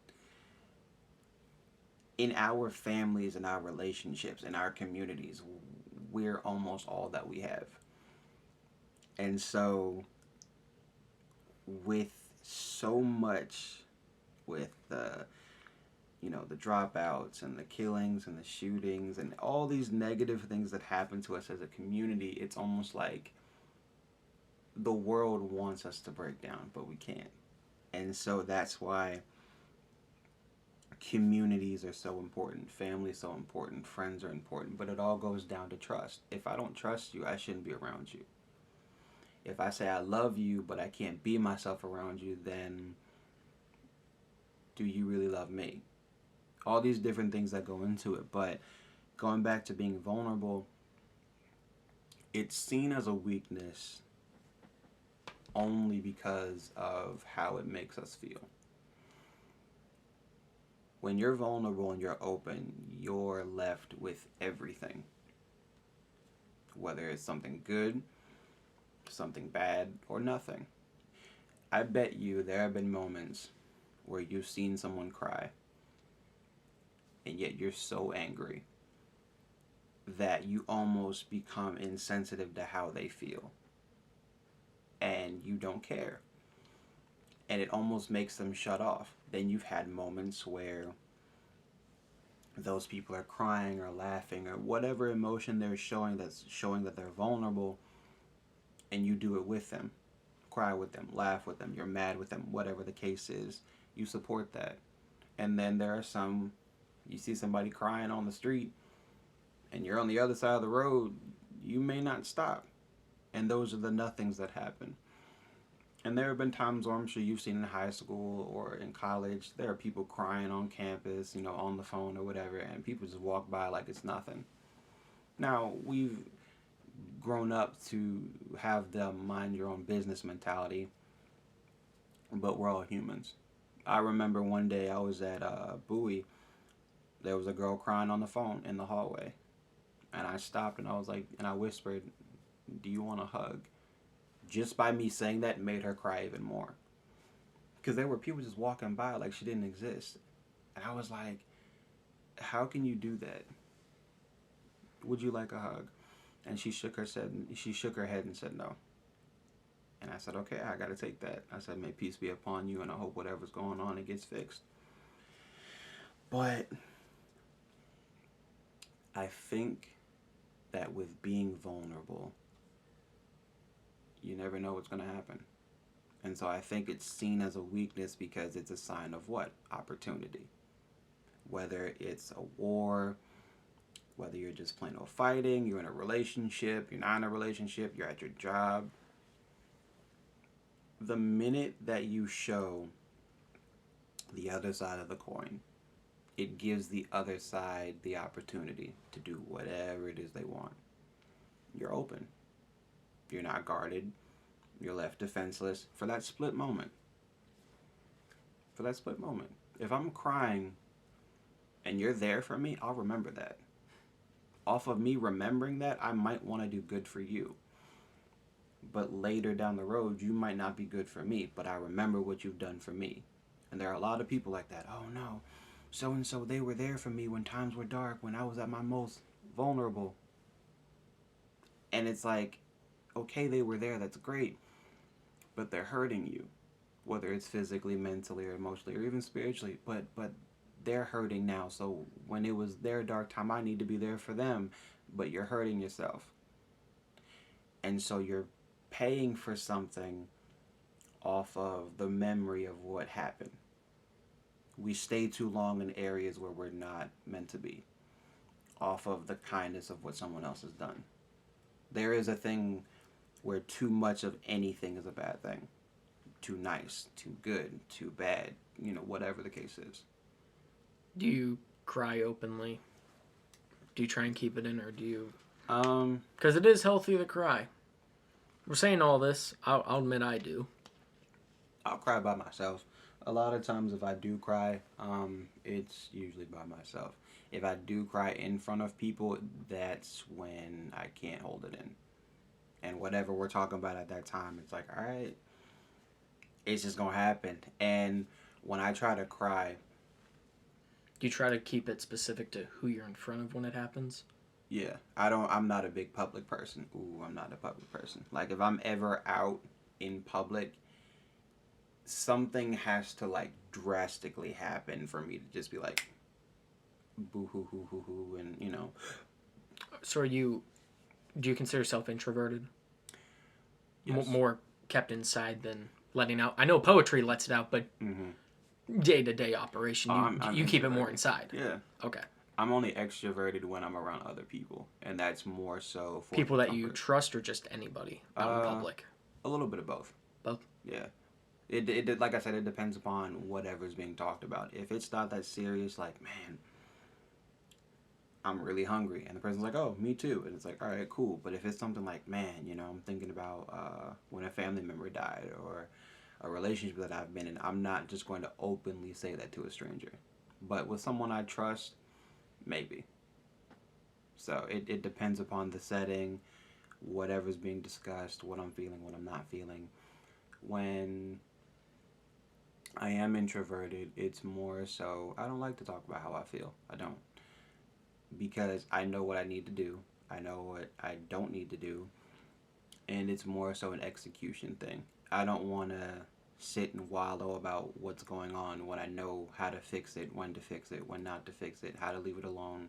in our families and our relationships and our communities, we're almost all that we have. And so with so much, with the the dropouts and the killings and the shootings and all these negative things that happen to us as a community, it's almost like the world wants us to break down, but we can't. And so that's why communities are so important, family is so important, friends are important, but it all goes down to trust. If I don't trust you, I shouldn't be around you. If I say I love you, but I can't be myself around you, then do you really love me? All these different things that go into it. But going back to being vulnerable, it's seen as a weakness only because of how it makes us feel. When you're vulnerable and you're open, you're left with everything. Whether it's something good, something bad, or nothing. I bet you there have been moments where you've seen someone cry, and yet you're so angry that you almost become insensitive to how they feel. And you don't care. And it almost makes them shut off. Then you've had moments where those people are crying or laughing or whatever emotion they're showing that's showing that they're vulnerable, and you do it with them. Cry with them, laugh with them, you're mad with them, whatever the case is, you support that. And then there are some, you see somebody crying on the street and you're on the other side of the road, you may not stop. And those are the nothings that happen. And there have been times where I'm sure you've seen in high school or in college, there are people crying on campus, on the phone or whatever, and people just walk by like it's nothing. Now, we've grown up to have the mind your own business mentality, but we're all humans. I remember one day I was at Bowie. There was a girl crying on the phone in the hallway, and I stopped and I was like, and I whispered, "Do you want a hug?" Just by me saying that made her cry even more, because there were people just walking by like she didn't exist. And I was like, how can you do that? Would you like a hug? And she shook her head and said no. And I said, okay, I gotta take that. I said, may peace be upon you, and I hope whatever's going on, it gets fixed. But I think that with being vulnerable, you never know what's gonna happen. And so I think it's seen as a weakness because it's a sign of what? Opportunity. Whether it's a war, whether you're just plain old fighting, you're in a relationship, you're not in a relationship, you're at your job. The minute that you show the other side of the coin, it gives the other side the opportunity to do whatever it is they want. You're open. You're not guarded. You're left defenseless for that split moment. For that split moment. If I'm crying and you're there for me, I'll remember that. Off of me remembering that, I might want to do good for you. But later down the road, you might not be good for me, but I remember what you've done for me. And there are a lot of people like that. Oh no, so-and-so, they were there for me when times were dark, when I was at my most vulnerable. And it's like, okay, they were there, that's great. But they're hurting you. Whether it's physically, mentally, or emotionally, or even spiritually. But they're hurting now. So when it was their dark time, I need to be there for them. But you're hurting yourself. And so you're paying for something off of the memory of what happened. We stay too long in areas where we're not meant to be, off of the kindness of what someone else has done. There is a thing where too much of anything is a bad thing. Too nice, too good, too bad, whatever the case is. Do you cry openly? Do you try and keep it in, or do you... Because it is healthy to cry. We're saying all this. I'll admit I do. I'll cry by myself. A lot of times if I do cry, it's usually by myself. If I do cry in front of people, that's when I can't hold it in. And whatever we're talking about at that time, it's like, all right, it's just gonna happen. And when I try to cry, Do you try to keep it specific to who you're in front of when it happens? yeah, I'm not a big public person. Ooh, I'm not a public person. Like, if I'm ever out in public, something has to, like, drastically happen for me to just be like, boo hoo hoo hoo hoo, and, you know. So do you consider yourself introverted? Yes. More kept inside than letting out? I know poetry lets it out, but day-to-day operation, you keep it more inside. Yeah. Okay. I'm only extroverted when I'm around other people, and that's more so for People that comfort. you trust or just anybody out in public? A little bit of both. Both? Yeah. It like I said, it depends upon whatever's being talked about. If it's not that serious, like, man, I'm really hungry, and the person's like, oh, me too, and it's like, all right, cool. But if it's something like, man, you know, I'm thinking about when a family member died or a relationship that I've been in, I'm not just going to openly say that to a stranger. But with someone I trust, maybe. So it depends upon the setting, whatever's being discussed, what I'm feeling, what I'm not feeling. When I am introverted, it's more so I don't like to talk about how I feel. I don't. Because I know what I need to do. I know what I don't need to do. And it's more so an execution thing. I don't want to sit and wallow about what's going on when I know how to fix it, when to fix it, when not to fix it, how to leave it alone.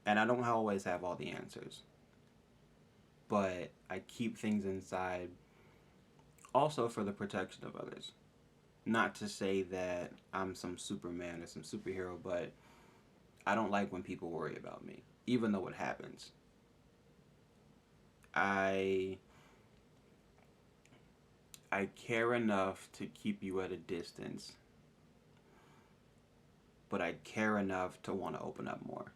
And I don't always have all the answers. But I keep things inside also for the protection of others. Not to say that I'm some Superman or some superhero, but I don't like when people worry about me, even though it happens. I care enough to keep you at a distance, but I care enough to want to open up more.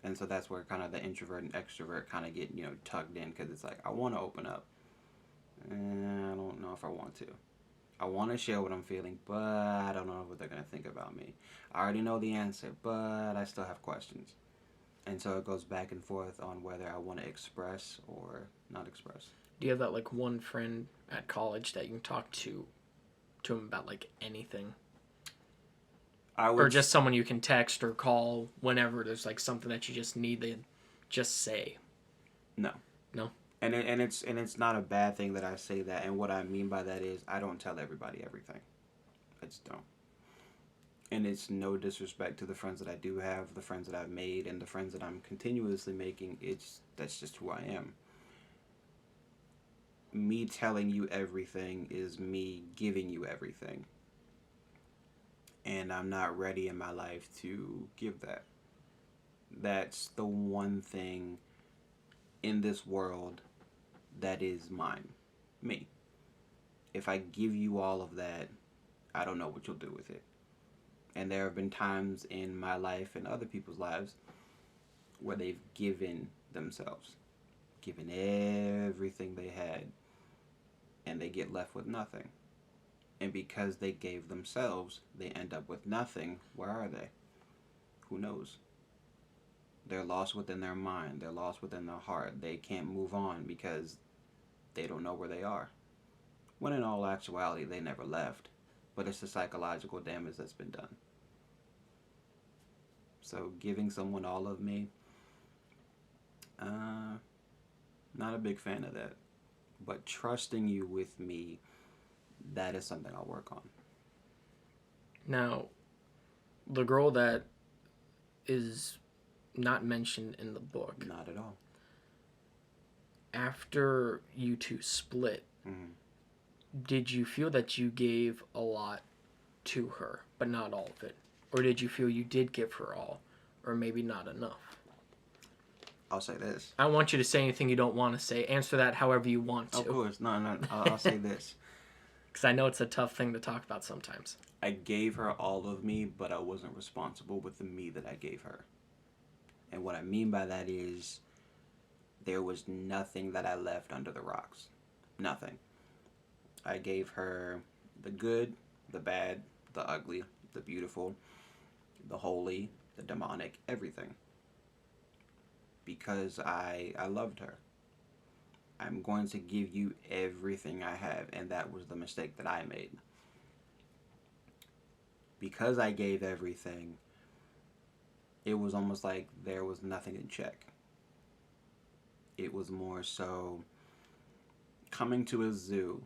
And so that's where kind of the introvert and extrovert kind of get, you know, tugged in, because it's like, I want to open up. And I don't know if I want to. I want to share what I'm feeling, but I don't know what they're going to think about me. I already know the answer, but I still have questions. And so it goes back and forth on whether I want to express or not express. Do you have that, like, one friend at college that you can talk to him about, like, anything? Or just someone you can text or call whenever there's, like, something that you just need to just say? No. No? And it's not a bad thing that I say that. And what I mean by that is I don't tell everybody everything. I just don't. And it's no disrespect to the friends that I do have, the friends that I've made, and the friends that I'm continuously making. That's just who I am. Me telling you everything is me giving you everything. And I'm not ready in my life to give that. That's the one thing in this world that is mine. Me. If I give you all of that, I don't know what you'll do with it. And there have been times in my life and other people's lives where they've given themselves. Given everything they had. And they get left with nothing. And because they gave themselves, they end up with nothing. Where are they? Who knows? They're lost within their mind. They're lost within their heart. They can't move on because they don't know where they are. When in all actuality, they never left. But it's the psychological damage that's been done. So giving someone all of me, not a big fan of that. But trusting you with me, that is something I'll work on. Now, the girl that is not mentioned in the book. Not at all. After you two split, did you feel that you gave a lot to her, but not all of it? Or did you feel you did give her all, or maybe not enough? I'll say this. I don't want you to say anything you don't want to say. Answer that however you want to. Of course. No. I'll say this. Because I know it's a tough thing to talk about sometimes. I gave her all of me, but I wasn't responsible with the me that I gave her. And what I mean by that is there was nothing that I left under the rocks. Nothing. I gave her the good, the bad, the ugly, the beautiful, the holy, the demonic, everything. Because I loved her. I'm going to give you everything I have, and that was the mistake that I made. Because I gave everything, it was almost like there was nothing in check. It was more so coming to a zoo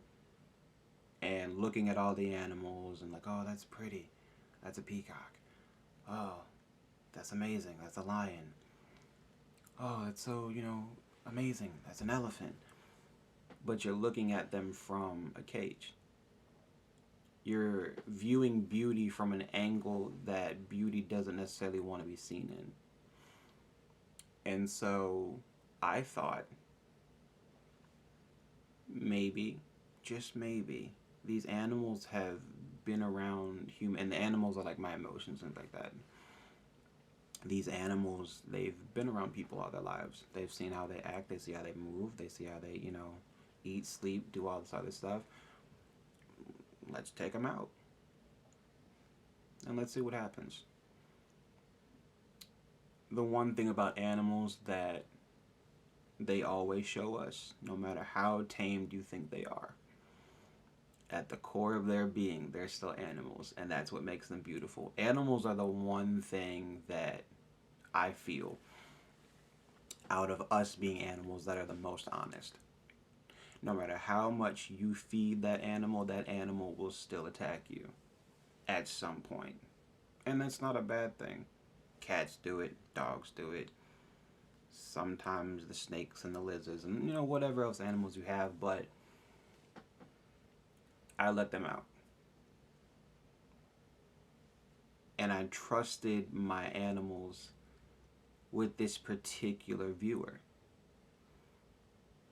and looking at all the animals and like, oh, that's pretty. That's a peacock. Oh, that's amazing. That's a lion. Oh, it's so, amazing. That's an elephant. But you're looking at them from a cage. You're viewing beauty from an angle that beauty doesn't necessarily want to be seen in. And so I thought maybe, just maybe, these animals have been around human, and the animals are like my emotions and like that. These animals, they've been around people all their lives. They've seen how they act, they see how they move, they see how they, eat, sleep, do all this other stuff. Let's take them out. And let's see what happens. The one thing about animals that they always show us, no matter how tamed you think they are, at the core of their being, they're still animals, and that's what makes them beautiful. Animals are the one thing that I feel out of us being animals that are the most honest. No matter how much you feed that animal will still attack you at some point. And that's not a bad thing. Cats do it, dogs do it, sometimes the snakes and the lizards and whatever else animals you have, but I let them out. And I trusted my animals with this particular viewer.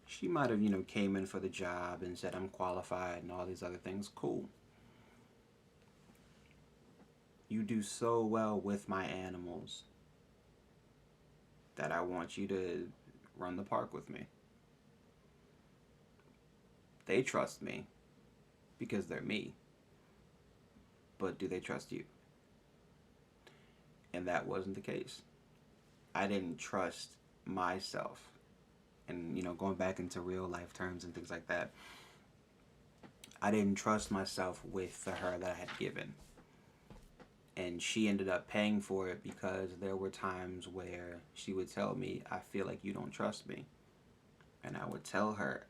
She might have, came in for the job and said I'm qualified and all these other things. Cool. You do so well with my animals that I want you to run the park with me. They trust me because they're me. But do they trust you? And that wasn't the case. I didn't trust myself. And, going back into real life terms and things like that, I didn't trust myself with the her that I had given. And she ended up paying for it because there were times where she would tell me, I feel like you don't trust me. And I would tell her,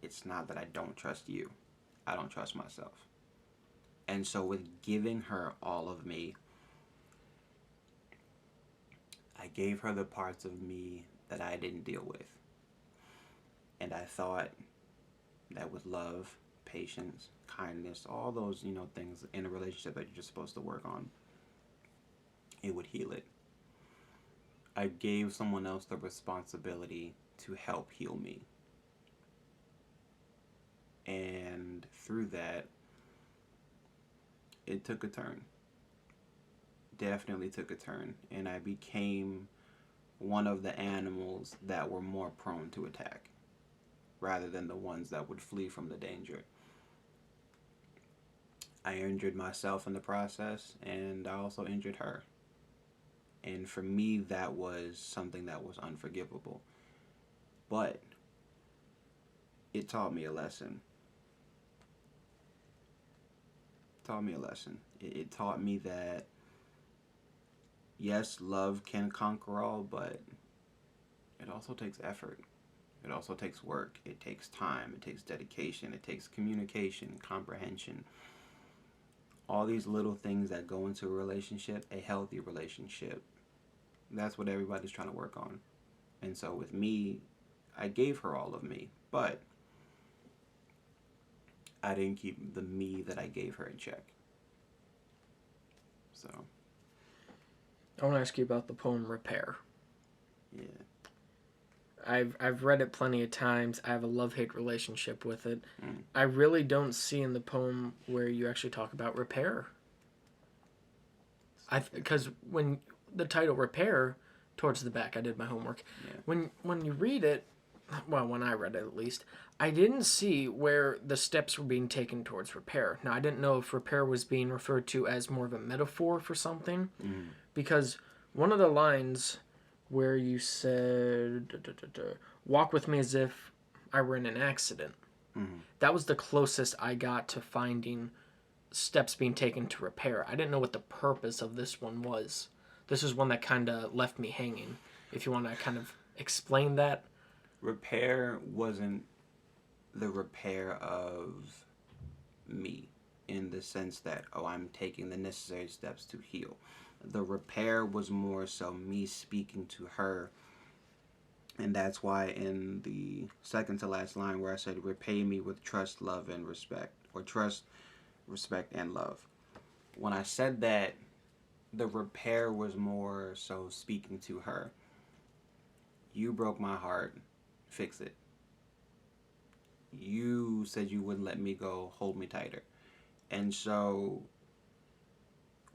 it's not that I don't trust you. I don't trust myself. And so with giving her all of me, I gave her the parts of me that I didn't deal with. And I thought that with love, patience, kindness, all those, things in a relationship that you're just supposed to work on, it would heal it. I gave someone else the responsibility to help heal me. And through that, it took a turn. Definitely took a turn. And I became one of the animals that were more prone to attack, rather than the ones that would flee from the danger. I injured myself in the process, and I also injured her. And for me, that was something that was unforgivable. But it taught me a lesson. It taught me a lesson. It taught me that, yes, love can conquer all, but it also takes effort. It also takes work. It takes time. It takes dedication. It takes communication, comprehension. All these little things that go into a relationship, a healthy relationship. That's what everybody's trying to work on. And so with me, I gave her all of me, but I didn't keep the me that I gave her in check. So I want to ask you about the poem Repair. Yeah. I've read it plenty of times. I have a love-hate relationship with it. I really don't see in the poem where you actually talk about repair. Because when the title Repair, towards the back, I did my homework. Yeah. When you read it, well, when I read it at least, I didn't see where the steps were being taken towards repair. Now, I didn't know if repair was being referred to as more of a metaphor for something, because one of the lines where you said, walk with me as if I were in an accident. Mm-hmm. That was the closest I got to finding steps being taken to repair. I didn't know what the purpose of this one was. This is one that kind of left me hanging. If you want to kind of explain that. Repair wasn't the repair of me in the sense that, oh, I'm taking the necessary steps to heal. The repair was more so me speaking to her. And that's why in the second to last line where I said, repay me with trust, love, and respect. Or trust, respect, and love. When I said that, the repair was more so speaking to her. You broke my heart. Fix it. You said you wouldn't let me go. Hold me tighter. And so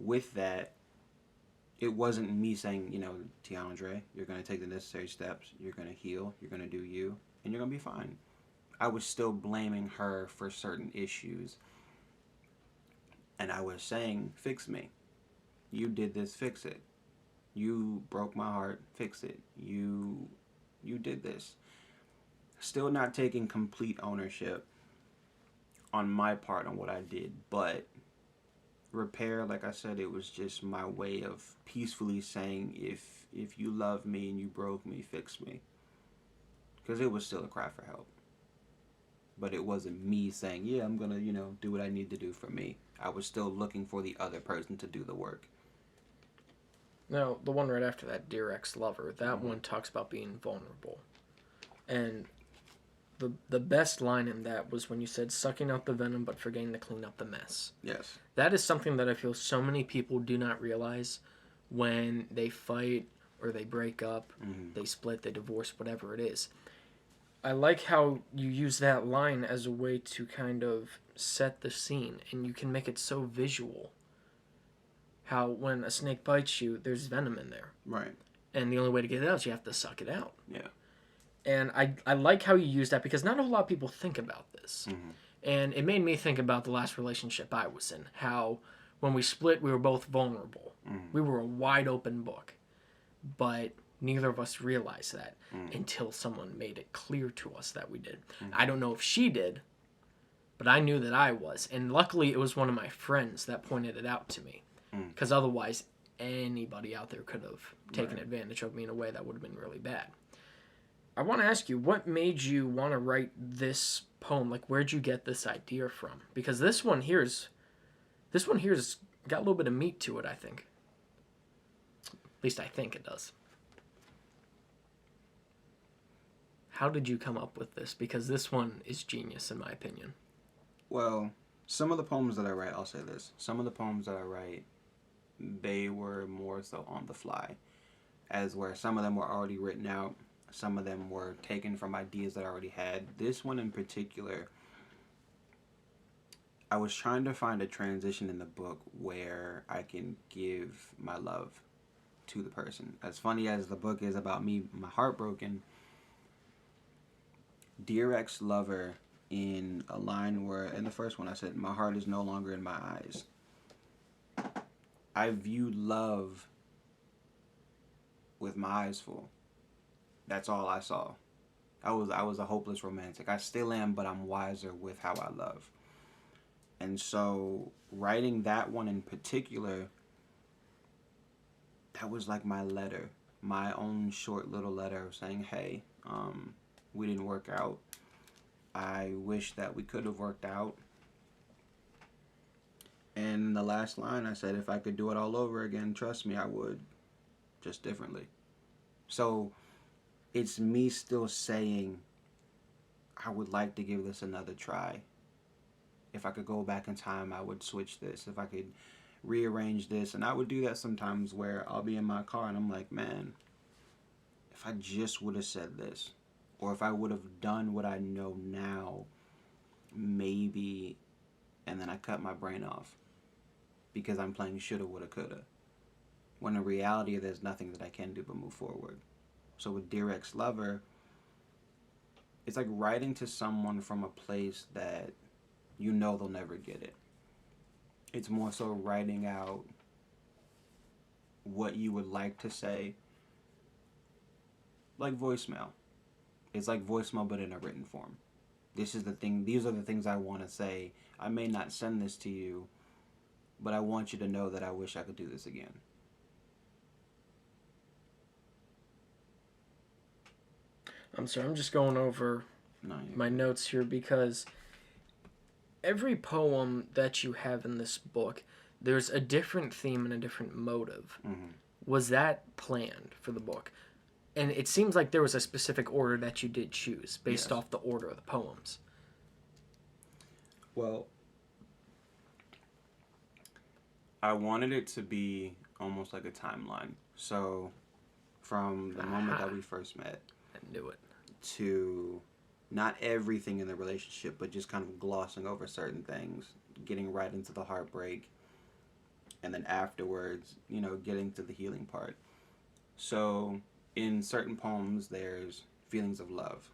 with that, it wasn't me saying, you know, Tiandre, you're going to take the necessary steps. You're going to heal. You're going to do you. And you're going to be fine. I was still blaming her for certain issues. And I was saying, fix me. You did this, fix it. You broke my heart, fix it. You did this. Still not taking complete ownership on my part on what I did, but repair, like I said, it was just my way of peacefully saying, if you love me and you broke me, fix me. Because it was still a cry for help. But it wasn't me saying, yeah, I'm going to, you know, do what I need to do for me. I was still looking for the other person to do the work. Now, the one right after that, Dear Ex-Lover, that one talks about being vulnerable. And the best line in that was when you said, sucking out the venom but forgetting to clean up the mess. Yes. That is something that I feel so many people do not realize when they fight or they break up, they split, they divorce, whatever it is. I like how you use that line as a way to kind of set the scene, and you can make it so visual. How when a snake bites you, there's venom in there. Right. And the only way to get it out is you have to suck it out. Yeah. And I like how you use that because not a lot of people think about this. And it made me think about the last relationship I was in. How when we split, we were both vulnerable. We were a wide open book. But neither of us realized that until someone made it clear to us that we did. I don't know if she did, but I knew that I was. And luckily, it was one of my friends that pointed it out to me. Because otherwise, anybody out there could have taken advantage of me in a way that would have been really bad. I want to ask you, what made you want to write this poem? Like, where'd you get this idea from? Because this one here's got a little bit of meat to it, I think. At least I think it does. How did you come up with this? Because this one is genius, in my opinion. Well, some of the poems that I write, I'll say this. Some of the poems that I write, they were more so on the fly. As where some of them were already written out. Some of them were taken from ideas that I already had. This one in particular, I was trying to find a transition in the book where I can give my love to the person. As funny as the book is about me, my heart broken, Dear Ex-Lover, in a line where, in the first one I said, my heart is no longer in my eyes. I viewed love with my eyes full. That's all I saw. I was a hopeless romantic. I still am, but I'm wiser with how I love. And so writing that one in particular, that was like my letter, my own short little letter saying, hey, we didn't work out. I wish that we could have worked out. And the last line I said, if I could do it all over again, trust me, I would. Just differently. So it's me still saying, I would like to give this another try. If I could go back in time, I would switch this. If I could rearrange this. And I would do that sometimes where I'll be in my car and I'm like, man, if I just would have said this. Or if I would have done what I know now, maybe, and then I cut my brain off. Because I'm playing shoulda, woulda, coulda. When in reality, there's nothing that I can do but move forward. So with Dear Ex-Lover, it's like writing to someone from a place that you know they'll never get it. It's more so writing out what you would like to say, like voicemail. It's like voicemail, but in a written form. This is the thing. These are the things I want to say. I may not send this to you, but I want you to know that I wish I could do this again. I'm sorry, I'm just going over my notes here because every poem that you have in this book, there's a different theme and a different motive. Mm-hmm. Was that planned for the book? And it seems like there was a specific order that you did choose based off the order of the poems. Well, I wanted it to be almost like a timeline. So, from the moment that we first met, I knew it, to not everything in the relationship, but just kind of glossing over certain things, getting right into the heartbreak, and then afterwards, you know, getting to the healing part. So, in certain poems, there's feelings of love.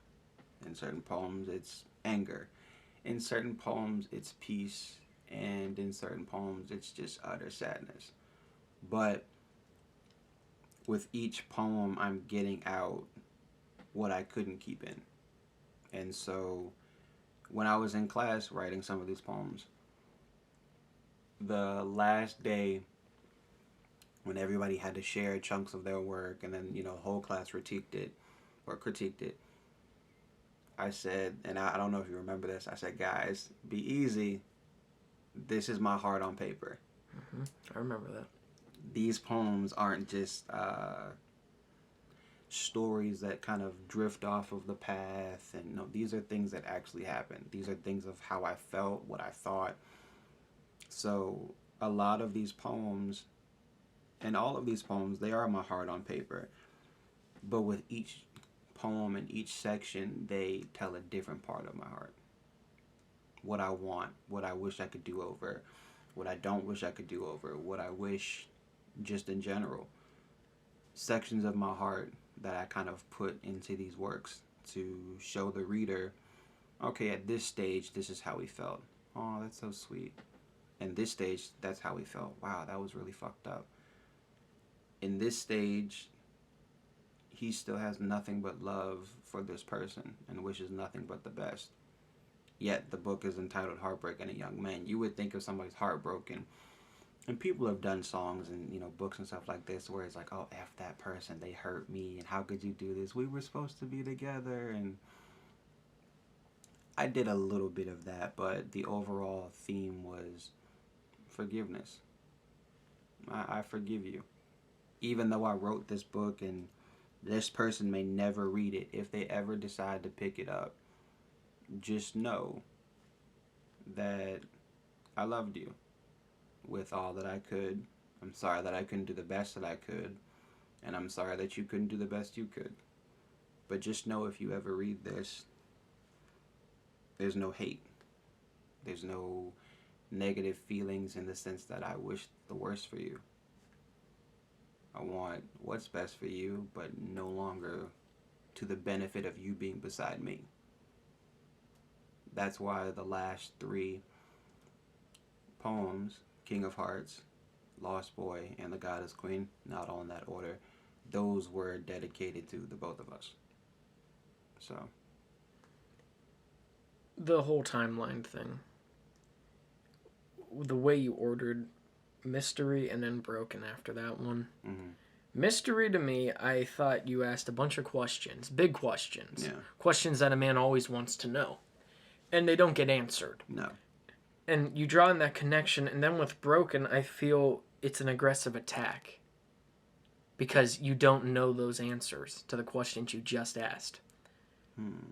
In certain poems, it's anger. In certain poems, it's peace. And in certain poems, it's just utter sadness. But with each poem, I'm getting out what I couldn't keep in. And so when I was in class writing some of these poems, the last day when everybody had to share chunks of their work and then, you know, the whole class critiqued it, I said, and I don't know if you remember this, I said, guys, be easy. This is my heart on paper. Mm-hmm. I remember that. These poems aren't just stories that kind of drift off of the path, and no, these are things that actually happened. These are things of how I felt, what I thought. So a lot of these poems, and all of these poems, they are my heart on paper. But with each poem and each section, they tell a different part of my heart. What I want, what I wish I could do over, what I don't wish I could do over, what I wish just in general. Sections of my heart that I kind of put into these works to show the reader, okay, at this stage, this is how he felt. Oh, that's so sweet. In this stage, that's how he felt. Wow, that was really fucked up. In this stage, he still has nothing but love for this person and wishes nothing but the best. Yet the book is entitled Heartbreak in a Young Man. You would think if somebody's heartbroken, and people have done songs and, you know, books and stuff like this where it's like, oh, F that person, they hurt me, and how could you do this? We were supposed to be together. And I did a little bit of that, but the overall theme was forgiveness. I forgive you. Even though I wrote this book and this person may never read it, if they ever decide to pick it up, just know that I loved you with all that I could. I'm sorry that I couldn't do the best that I could, and I'm sorry that you couldn't do the best you could. But just know if you ever read this, there's no hate. There's no negative feelings in the sense that I wish the worst for you. I want what's best for you, but no longer to the benefit of you being beside me. That's why the last three poems, King of Hearts, Lost Boy, and The Goddess Queen, not all in that order, those were dedicated to the both of us. So. The whole timeline thing. The way you ordered Mystery and then Broken after that one. Mm-hmm. Mystery, to me, I thought you asked a bunch of questions, big questions. Yeah. Questions that a man always wants to know. And they don't get answered. No. And you draw in that connection, and then with Broken, I feel it's an aggressive attack. Because you don't know those answers to the questions you just asked.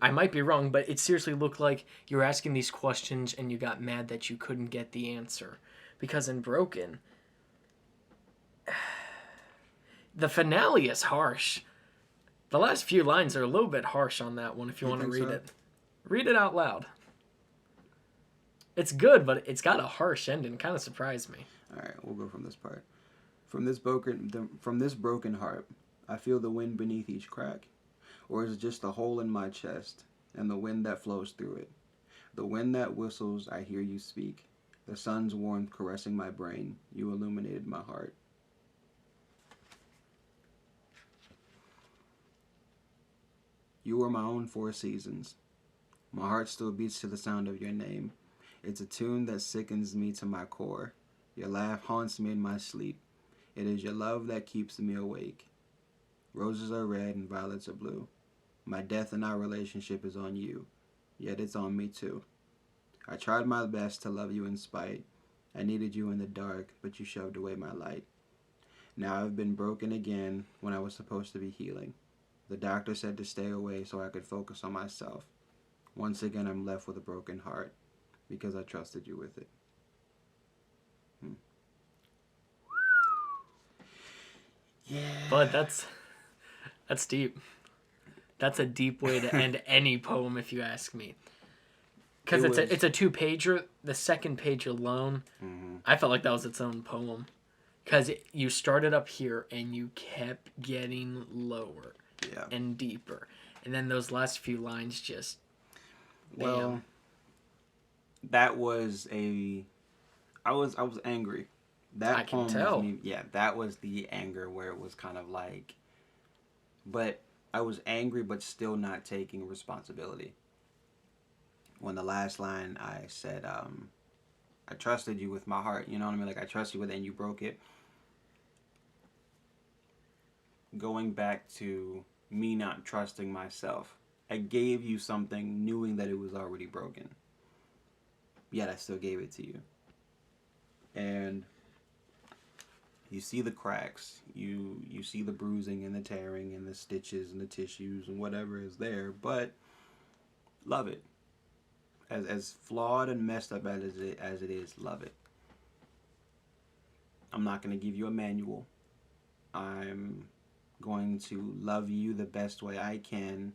I might be wrong, but it seriously looked like you were asking these questions and you got mad that you couldn't get the answer. Because in Broken, the finale is harsh. The last few lines are a little bit harsh on that one if you want to read it. Read it out loud. It's good, but it's got a harsh ending. It kind of surprised me. All right, we'll go from this part. From this broken heart, I feel the wind beneath each crack. Or is it just a hole in my chest and the wind that flows through it? The wind that whistles, I hear you speak. The sun's warmth caressing my brain, you illuminated my heart. You were my own 4 seasons. My heart still beats to the sound of your name. It's a tune that sickens me to my core. Your laugh haunts me in my sleep. It is your love that keeps me awake. Roses are red and violets are blue. My death in our relationship is on you, yet it's on me too. I tried my best to love you in spite. I needed you in the dark, but you shoved away my light. Now I've been broken again when I was supposed to be healing. The doctor said to stay away so I could focus on myself. Once again, I'm left with a broken heart because I trusted you with it. Yeah. But that's deep. That's a deep way to end any poem, if you ask me. Because it's a 2-pager. The second page alone, I felt like that was its own poem. Because you started up here and you kept getting lower and deeper. And then those last few lines just... Bam. Well, that was I was angry. That I can poem tell. Was me, yeah, that was the anger where it was kind of like... But I was angry but still not taking responsibility. When the last line I said, I trusted you with my heart, you know what I mean? Like, I trust you with it and you broke it. Going back to me not trusting myself. I gave you something knowing that it was already broken. Yet I still gave it to you. And you see the cracks. You see the bruising and the tearing and the stitches and the tissues and whatever is there. But love it. As flawed and messed up as it is, love it. I'm not going to give you a manual. I'm going to love you the best way I can.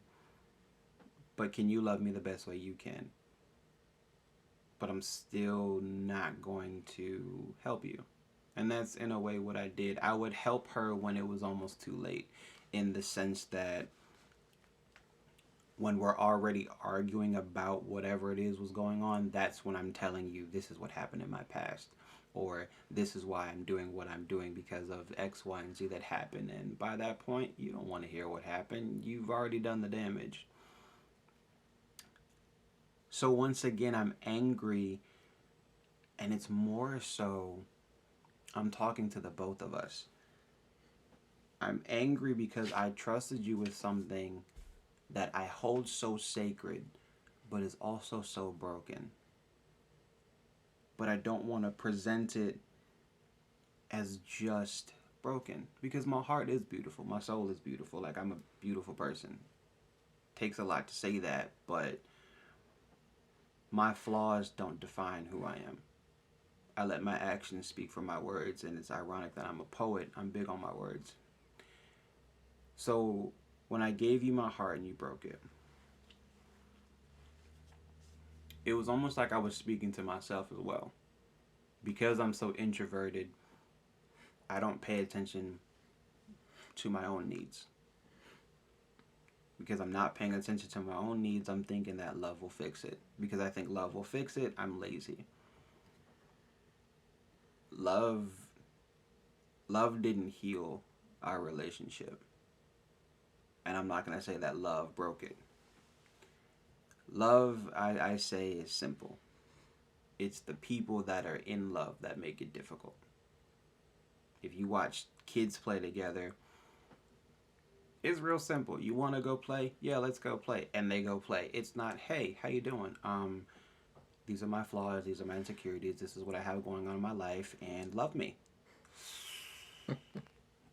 But can you love me the best way you can? But I'm still not going to help you. And that's in a way what I did. I would help her when it was almost too late. In the sense that when we're already arguing about whatever it is was going on, that's when I'm telling you this is what happened in my past. Or this is why I'm doing what I'm doing because of X, Y, and Z that happened. And by that point, you don't want to hear what happened. You've already done the damage. So once again, I'm angry. And it's more so, I'm talking to the both of us. I'm angry because I trusted you with something that I hold so sacred, but is also so broken. But I don't want to present it as just broken. Because my heart is beautiful. My soul is beautiful. Like, I'm a beautiful person. Takes a lot to say that, but my flaws don't define who I am. I let my actions speak for my words, and it's ironic that I'm a poet. I'm big on my words. So when I gave you my heart and you broke it, it was almost like I was speaking to myself as well. Because I'm so introverted, I don't pay attention to my own needs. Because I'm not paying attention to my own needs, I'm thinking that love will fix it. Because I think love will fix it, I'm lazy. Love didn't heal our relationship. And I'm not going to say that love broke it. Love, I say, is simple. It's the people that are in love that make it difficult. If you watch kids play together, it's real simple. You want to go play? Yeah, let's go play. And they go play. It's not, hey, how you doing? These are my flaws. These are my insecurities. This is what I have going on in my life. And love me.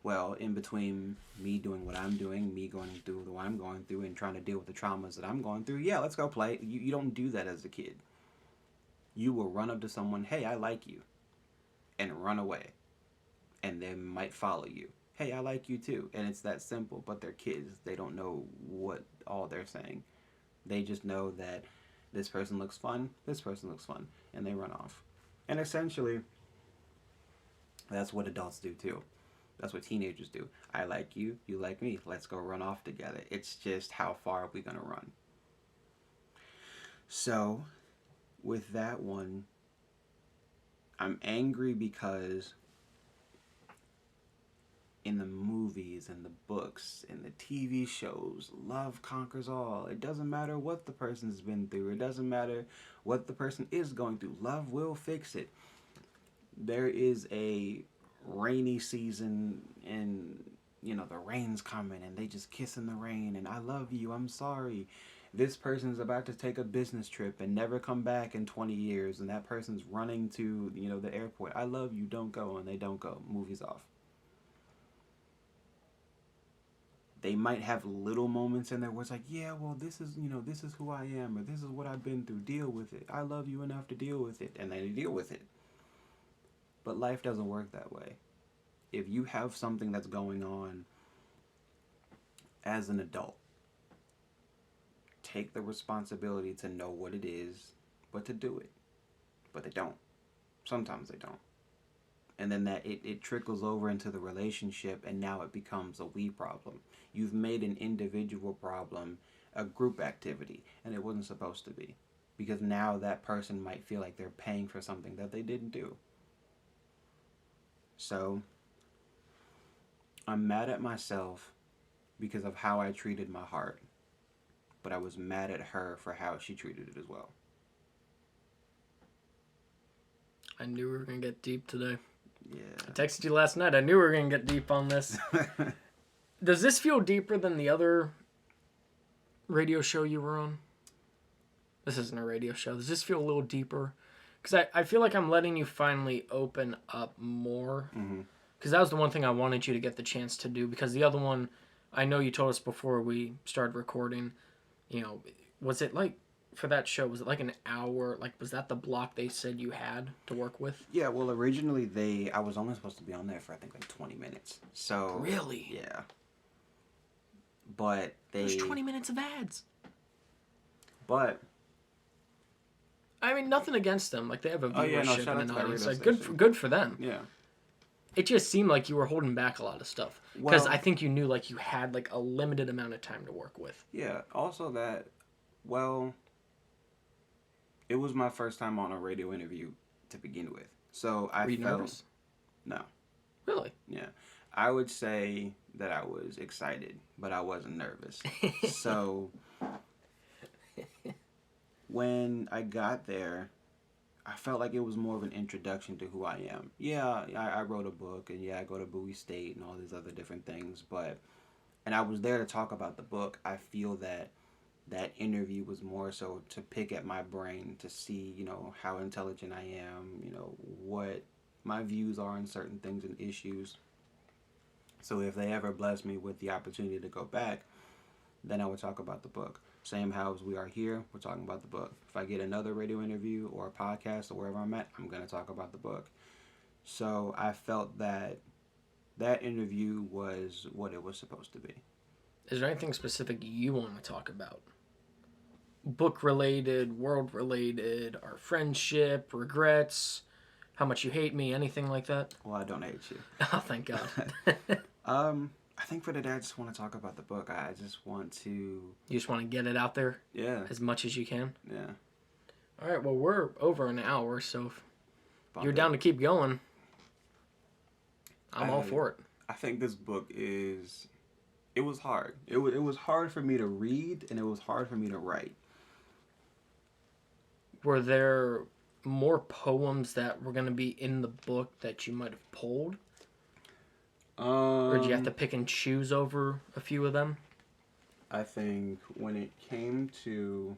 Well, in between me doing what I'm doing, me going through what I'm going through, and trying to deal with the traumas that I'm going through, yeah, let's go play. You don't do that as a kid. You will run up to someone, hey, I like you, and run away. And they might follow you. Hey, I like you too. And it's that simple, but they're kids. They don't know what all they're saying. They just know that this person looks fun, this person looks fun, and they run off. And essentially, that's what adults do too. That's what teenagers do. I like you, you like me, let's go run off together. It's just how far are we going to run? So, with that one, I'm angry because in the movies and the books and the TV shows, love conquers all. It doesn't matter what the person's been through. It doesn't matter what the person is going through. Love will fix it. There is a rainy season and, you know, the rain's coming and they just kiss in the rain and I love you, I'm sorry. This person's about to take a business trip and never come back in 20 years and that person's running to, you know, the airport. I love you, don't go, and they don't go. Movie's off. They might have little moments in there where it's like, yeah, well, this is, you know, this is who I am, or this is what I've been through. Deal with it. I love you enough to deal with it. And they deal with it. But life doesn't work that way. If you have something that's going on as an adult, take the responsibility to know what it is, but to do it. But they don't. Sometimes they don't. And then that it trickles over into the relationship, and now it becomes a we problem. You've made an individual problem a group activity, and it wasn't supposed to be. Because now that person might feel like they're paying for something that they didn't do. So, I'm mad at myself because of how I treated my heart. But I was mad at her for how she treated it as well. I knew we were going to get deep today. Yeah. I texted you last night. I knew we were going to get deep on this. Does this feel deeper than the other radio show you were on? This isn't a radio show. Does this feel a little deeper? Because I feel like I'm letting you finally open up more. Because that was the one thing I wanted you to get the chance to do. Because the other one, I know you told us before we started recording, you know, was it like, for that show, was it like an hour? Like, was that the block they said you had to work with? Yeah, well, originally I was only supposed to be on there for, I think, like 20 minutes. So. Really? Yeah. But There's 20 minutes of ads. But. I mean, nothing against them. Like, they have a viewership and an audience. Like, station. good for them. Yeah. It just seemed like you were holding back a lot of stuff. Because I think you knew, like, you had, like, a limited amount of time to work with. Yeah. Also that, well, it was my first time on a radio interview to begin with. So I Were you felt... nervous? No. Really? Yeah. I would say that I was excited, but I wasn't nervous. So when I got there, I felt like it was more of an introduction to who I am. Yeah, I wrote a book, and yeah, I go to Bowie State and all these other different things, and I was there to talk about the book. I feel that interview was more so to pick at my brain to see, you know, how intelligent I am, you know, what my views are on certain things and issues. So if they ever bless me with the opportunity to go back, then I would talk about the book. Same how as we are here, we're talking about the book. If I get another radio interview or a podcast or wherever I'm at, I'm going to talk about the book. So I felt that interview was what it was supposed to be. Is there anything specific you want to talk about? Book related, world related, our friendship, regrets, how much you hate me, anything like that? Well, I don't hate you. Oh, thank God. I think for today I just want to talk about the book. I just want to... You just want to get it out there? Yeah. As much as you can? Yeah. All right, well, we're over an hour, so if you're down to keep going, I'm all for it. I think this book is... It was hard. It was hard for me to read, and it was hard for me to write. Were there more poems that were going to be in the book that you might have pulled? Or did you have to pick and choose over a few of them? I think when it came to...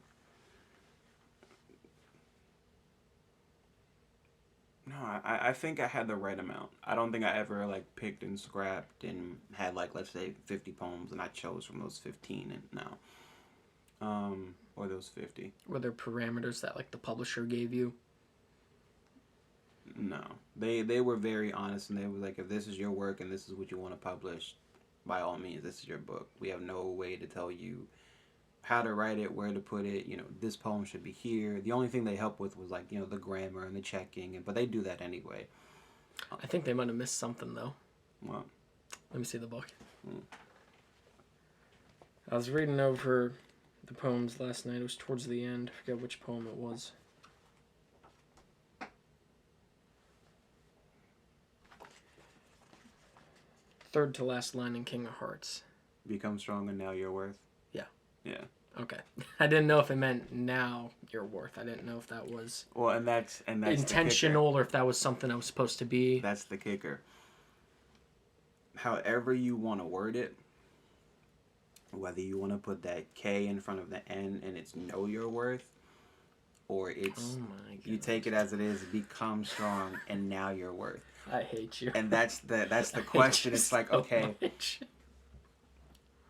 No, I think I had the right amount. I don't think I ever, like, picked and scrapped and had, like, let's say 50 poems, and I chose from those 15, and no. Or those 50. Were there parameters that, like, the publisher gave you? No. They were very honest, and they were like, if this is your work and this is what you want to publish, by all means, this is your book. We have no way to tell you how to write it, where to put it, you know, this poem should be here. The only thing they helped with was, like, you know, the grammar and the checking, but they do that anyway. I think they might have missed something, though. Well, let me see the book. I was reading over the poems last night. It was towards the end. I forget which poem it was. third to last line in King of Hearts? Become strong and now you're worth. Yeah. Yeah. Okay. I didn't know if it meant now you're worth. I didn't know if that was Well, and that's intentional or if that was something I was supposed to be. That's the kicker. However you want to word it, whether you want to put that K in front of the N and it's know your worth, or it's you take it as it is, become strong and now you're worth. I hate you. And that's the question. It's like, okay,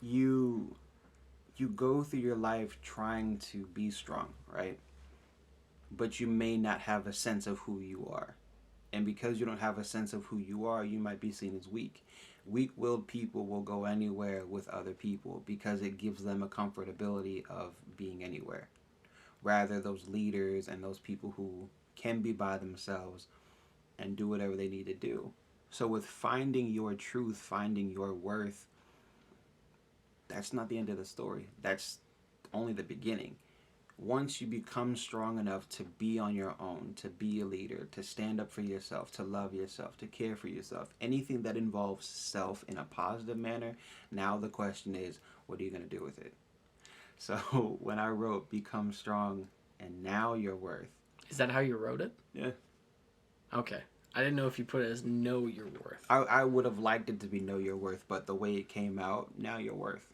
you go through your life trying to be strong, right? But you may not have a sense of who you are. And because you don't have a sense of who you are, you might be seen as weak. Weak-willed people will go anywhere with other people because it gives them a comfortability of being anywhere. Rather, those leaders and those people who can be by themselves and do whatever they need to do. So with finding your truth, finding your worth, that's not the end of the story. That's only the beginning. Once you become strong enough to be on your own, to be a leader, to stand up for yourself, to love yourself, to care for yourself, anything that involves self in a positive manner, now the question is, what are you going to do with it? So when I wrote become strong and now you're worth. Is that how you wrote it? Yeah. Okay. I didn't know if you put it as know your worth. I would have liked it to be know your worth, but the way it came out, now you're worth.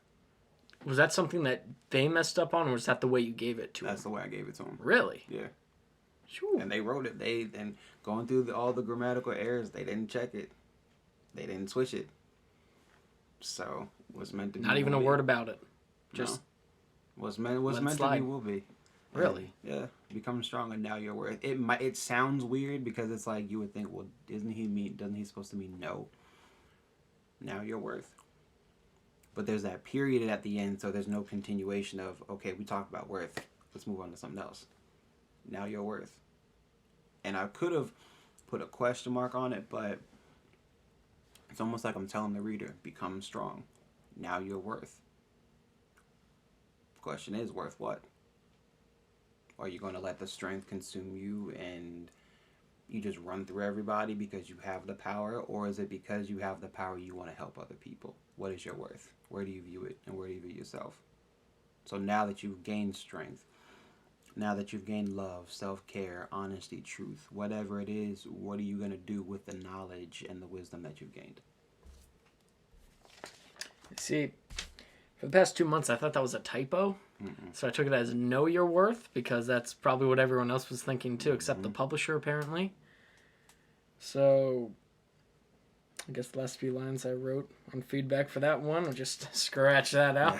Was that something that they messed up on, or was that the way you gave it to them? That's the way I gave it to them. Really? Yeah. Sure. And they wrote it. And going through all the grammatical errors, they didn't check it. They didn't switch it. So what's meant to be Not even a word about it. Just what's meant to be will be. Really? And, yeah. Become strong and now you're worth. It sounds weird because it's like you would think, well, doesn't he supposed to mean no? Now you're worth. But there's that period at the end, so there's no continuation of, okay, we talked about worth. Let's move on to something else. Now you're worth. And I could have put a question mark on it, but it's almost like I'm telling the reader, become strong. Now you're worth. The question is, worth what? Are you going to let the strength consume you and you just run through everybody because you have the power? Or is it because you have the power you want to help other people? What is your worth? Where do you view it? And where do you view yourself? So now that you've gained strength, now that you've gained love, self-care, honesty, truth, whatever it is, what are you going to do with the knowledge and the wisdom that you've gained? See, for the past 2 months, I thought that was a typo. So I took it as know your worth because that's probably what everyone else was thinking too, except the publisher apparently. So I guess the last few lines I wrote on feedback for that one, I'll just scratch that out.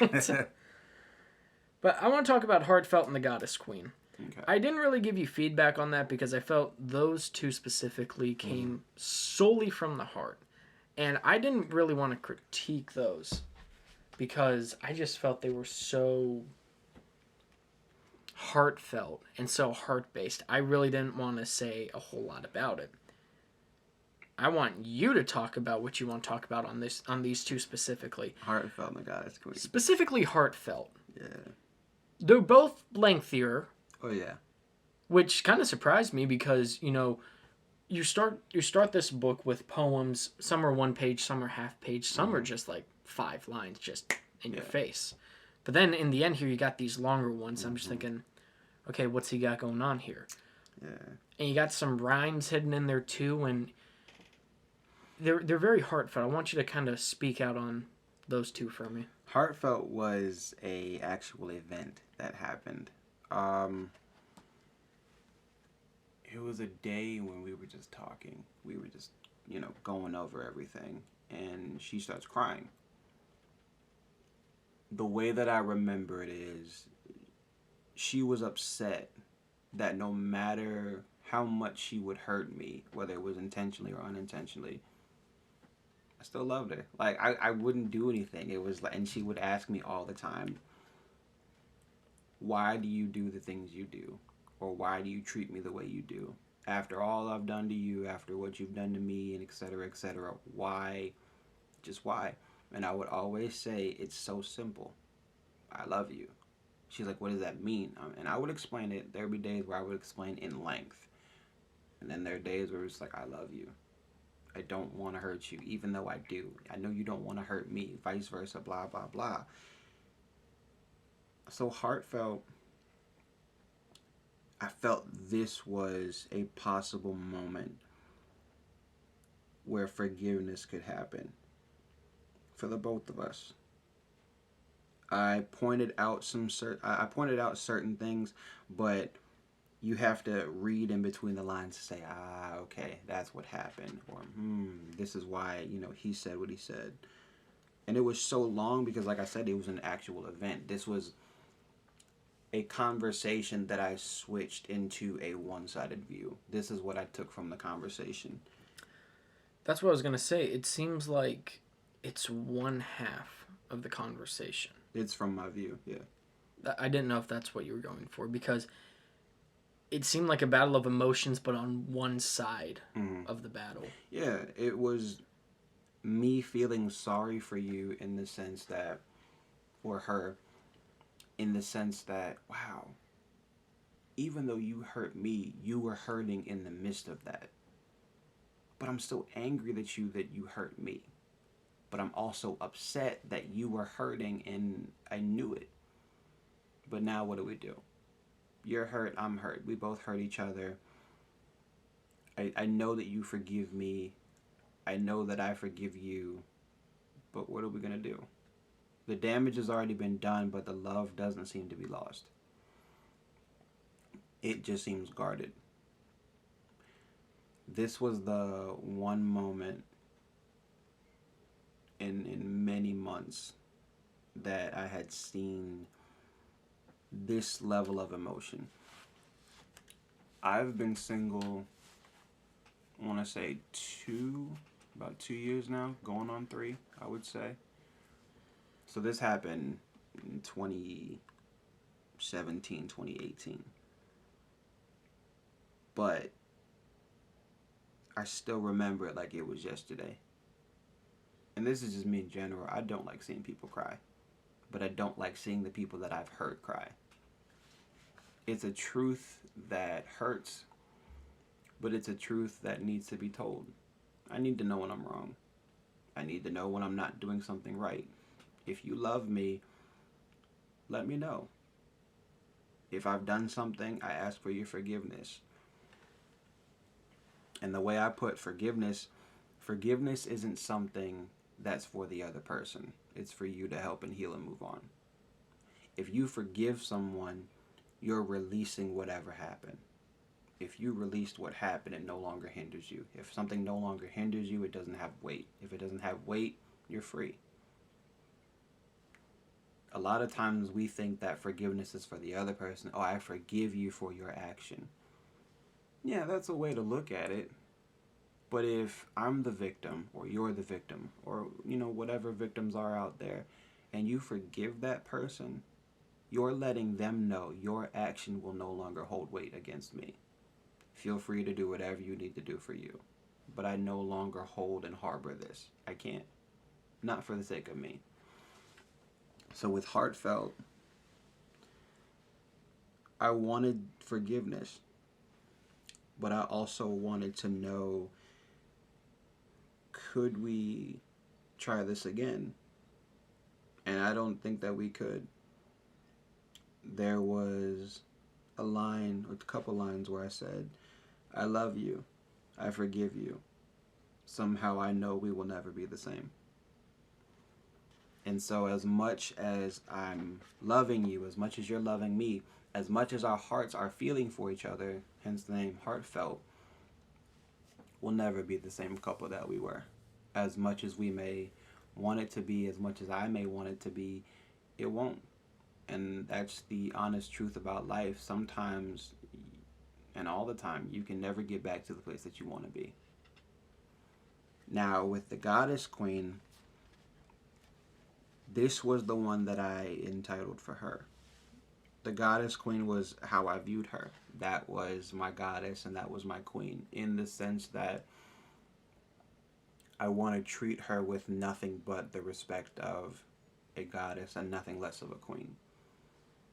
But I want to talk about Heartfelt and the Goddess Queen. Okay. I didn't really give you feedback on that because I felt those two specifically came solely from the heart. And I didn't really want to critique those because I just felt they were so heartfelt and so heart-based. I really didn't want to say a whole lot about it. I want you to talk about what you want to talk about on these two specifically. Heartfelt and the Goddess Queen. Specifically heartfelt. Yeah. They're both lengthier. Oh yeah. Which kind of surprised me because, you start this book with poems. Some are 1 page, some are half page, some are just like 5 lines just in your face. But then in the end here, you got these longer ones. I'm just thinking, okay, what's he got going on here? Yeah. And you got some rhymes hidden in there too, and they're very heartfelt. I want you to kind of speak out on those two for me. Heartfelt was a actual event that happened. It was a day when we were just talking. We were just, going over everything. And she starts crying. The way that I remember it is she was upset that no matter how much she would hurt me, whether it was intentionally or unintentionally, I still loved her. Like, I wouldn't do anything. It was like, and she would ask me all the time, why do you do the things you do? Or why do you treat me the way you do? After all I've done to you, after what you've done to me, and et cetera, why? Just why? And I would always say, it's so simple. I love you. She's like, what does that mean? And I would explain it. There would be days where I would explain in length. And then there are days where it's like, I love you. I don't want to hurt you, even though I do. I know you don't want to hurt me, vice versa, blah, blah, blah. So heartfelt, I felt this was a possible moment where forgiveness could happen for the both of us. I pointed out certain things, but you have to read in between the lines to say, okay, that's what happened, or this is why, he said what he said. And it was so long because, like I said, it was an actual event. This was a conversation that I switched into a one-sided view. This is what I took from the conversation. That's what I was going to say. It seems like it's one half of the conversation. It's from my view, yeah. I didn't know if that's what you were going for, because it seemed like a battle of emotions, but on one side of the battle. Yeah, it was me feeling sorry for you in the sense that, or her, in the sense that, wow, even though you hurt me, you were hurting in the midst of that. But I'm still angry that you hurt me. But I'm also upset that you were hurting and I knew it. But now what do? You're hurt, I'm hurt. We both hurt each other. I know that you forgive me. I know that I forgive you. But what are we going to do? The damage has already been done, but the love doesn't seem to be lost. It just seems guarded. This was the one moment in many months that I had seen this level of emotion. I've been single, I want to say about 2 years now, going on 3, I would say. So this happened in 2017, 2018. But I still remember it like it was yesterday. And this is just me in general. I don't like seeing people cry. But I don't like seeing the people that I've hurt cry. It's a truth that hurts, but it's a truth that needs to be told. I need to know when I'm wrong. I need to know when I'm not doing something right. If you love me, let me know. If I've done something, I ask for your forgiveness. And the way I put forgiveness isn't something that's for the other person. It's for you to help and heal and move on. If you forgive someone, you're releasing whatever happened. If you released what happened, it no longer hinders you. If something no longer hinders you, it doesn't have weight. If it doesn't have weight, you're free. A lot of times we think that forgiveness is for the other person. Oh, I forgive you for your action. Yeah, that's a way to look at it. But if I'm the victim, or you're the victim, or, whatever victims are out there, and you forgive that person, you're letting them know your action will no longer hold weight against me. Feel free to do whatever you need to do for you. But I no longer hold and harbor this. I can't. Not for the sake of me. So with heartfelt, I wanted forgiveness. But I also wanted to know, could we try this again? And I don't think that we could. There was a couple lines where I said, I love you, I forgive you. Somehow I know we will never be the same. And so as much as I'm loving you, as much as you're loving me, as much as our hearts are feeling for each other, hence the name heartfelt, we'll never be the same couple that we were. As much as we may want it to be, as much as I may want it to be, it won't. And that's the honest truth about life. Sometimes, and all the time, you can never get back to the place that you want to be. Now, with the Goddess Queen, this was the one that I entitled for her. The Goddess Queen was how I viewed her. That was my goddess and that was my queen, in the sense that I want to treat her with nothing but the respect of a goddess and nothing less of a queen.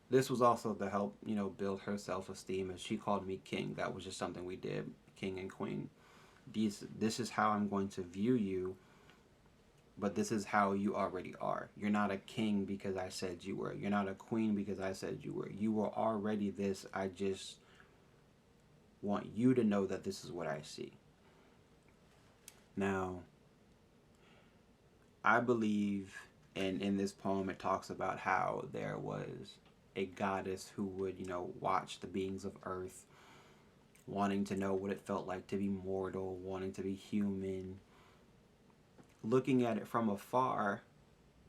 This was also to help, build her self-esteem, as she called me king. That was just something we did, king and queen. This is how I'm going to view you, but this is how you already are. You're not a king because I said you were. You're not a queen because I said you were. You were already this. I just want you to know that this is what I see. Now, I believe, and in this poem it talks about how there was a goddess who would, watch the beings of earth, wanting to know what it felt like to be mortal, wanting to be human, looking at it from afar,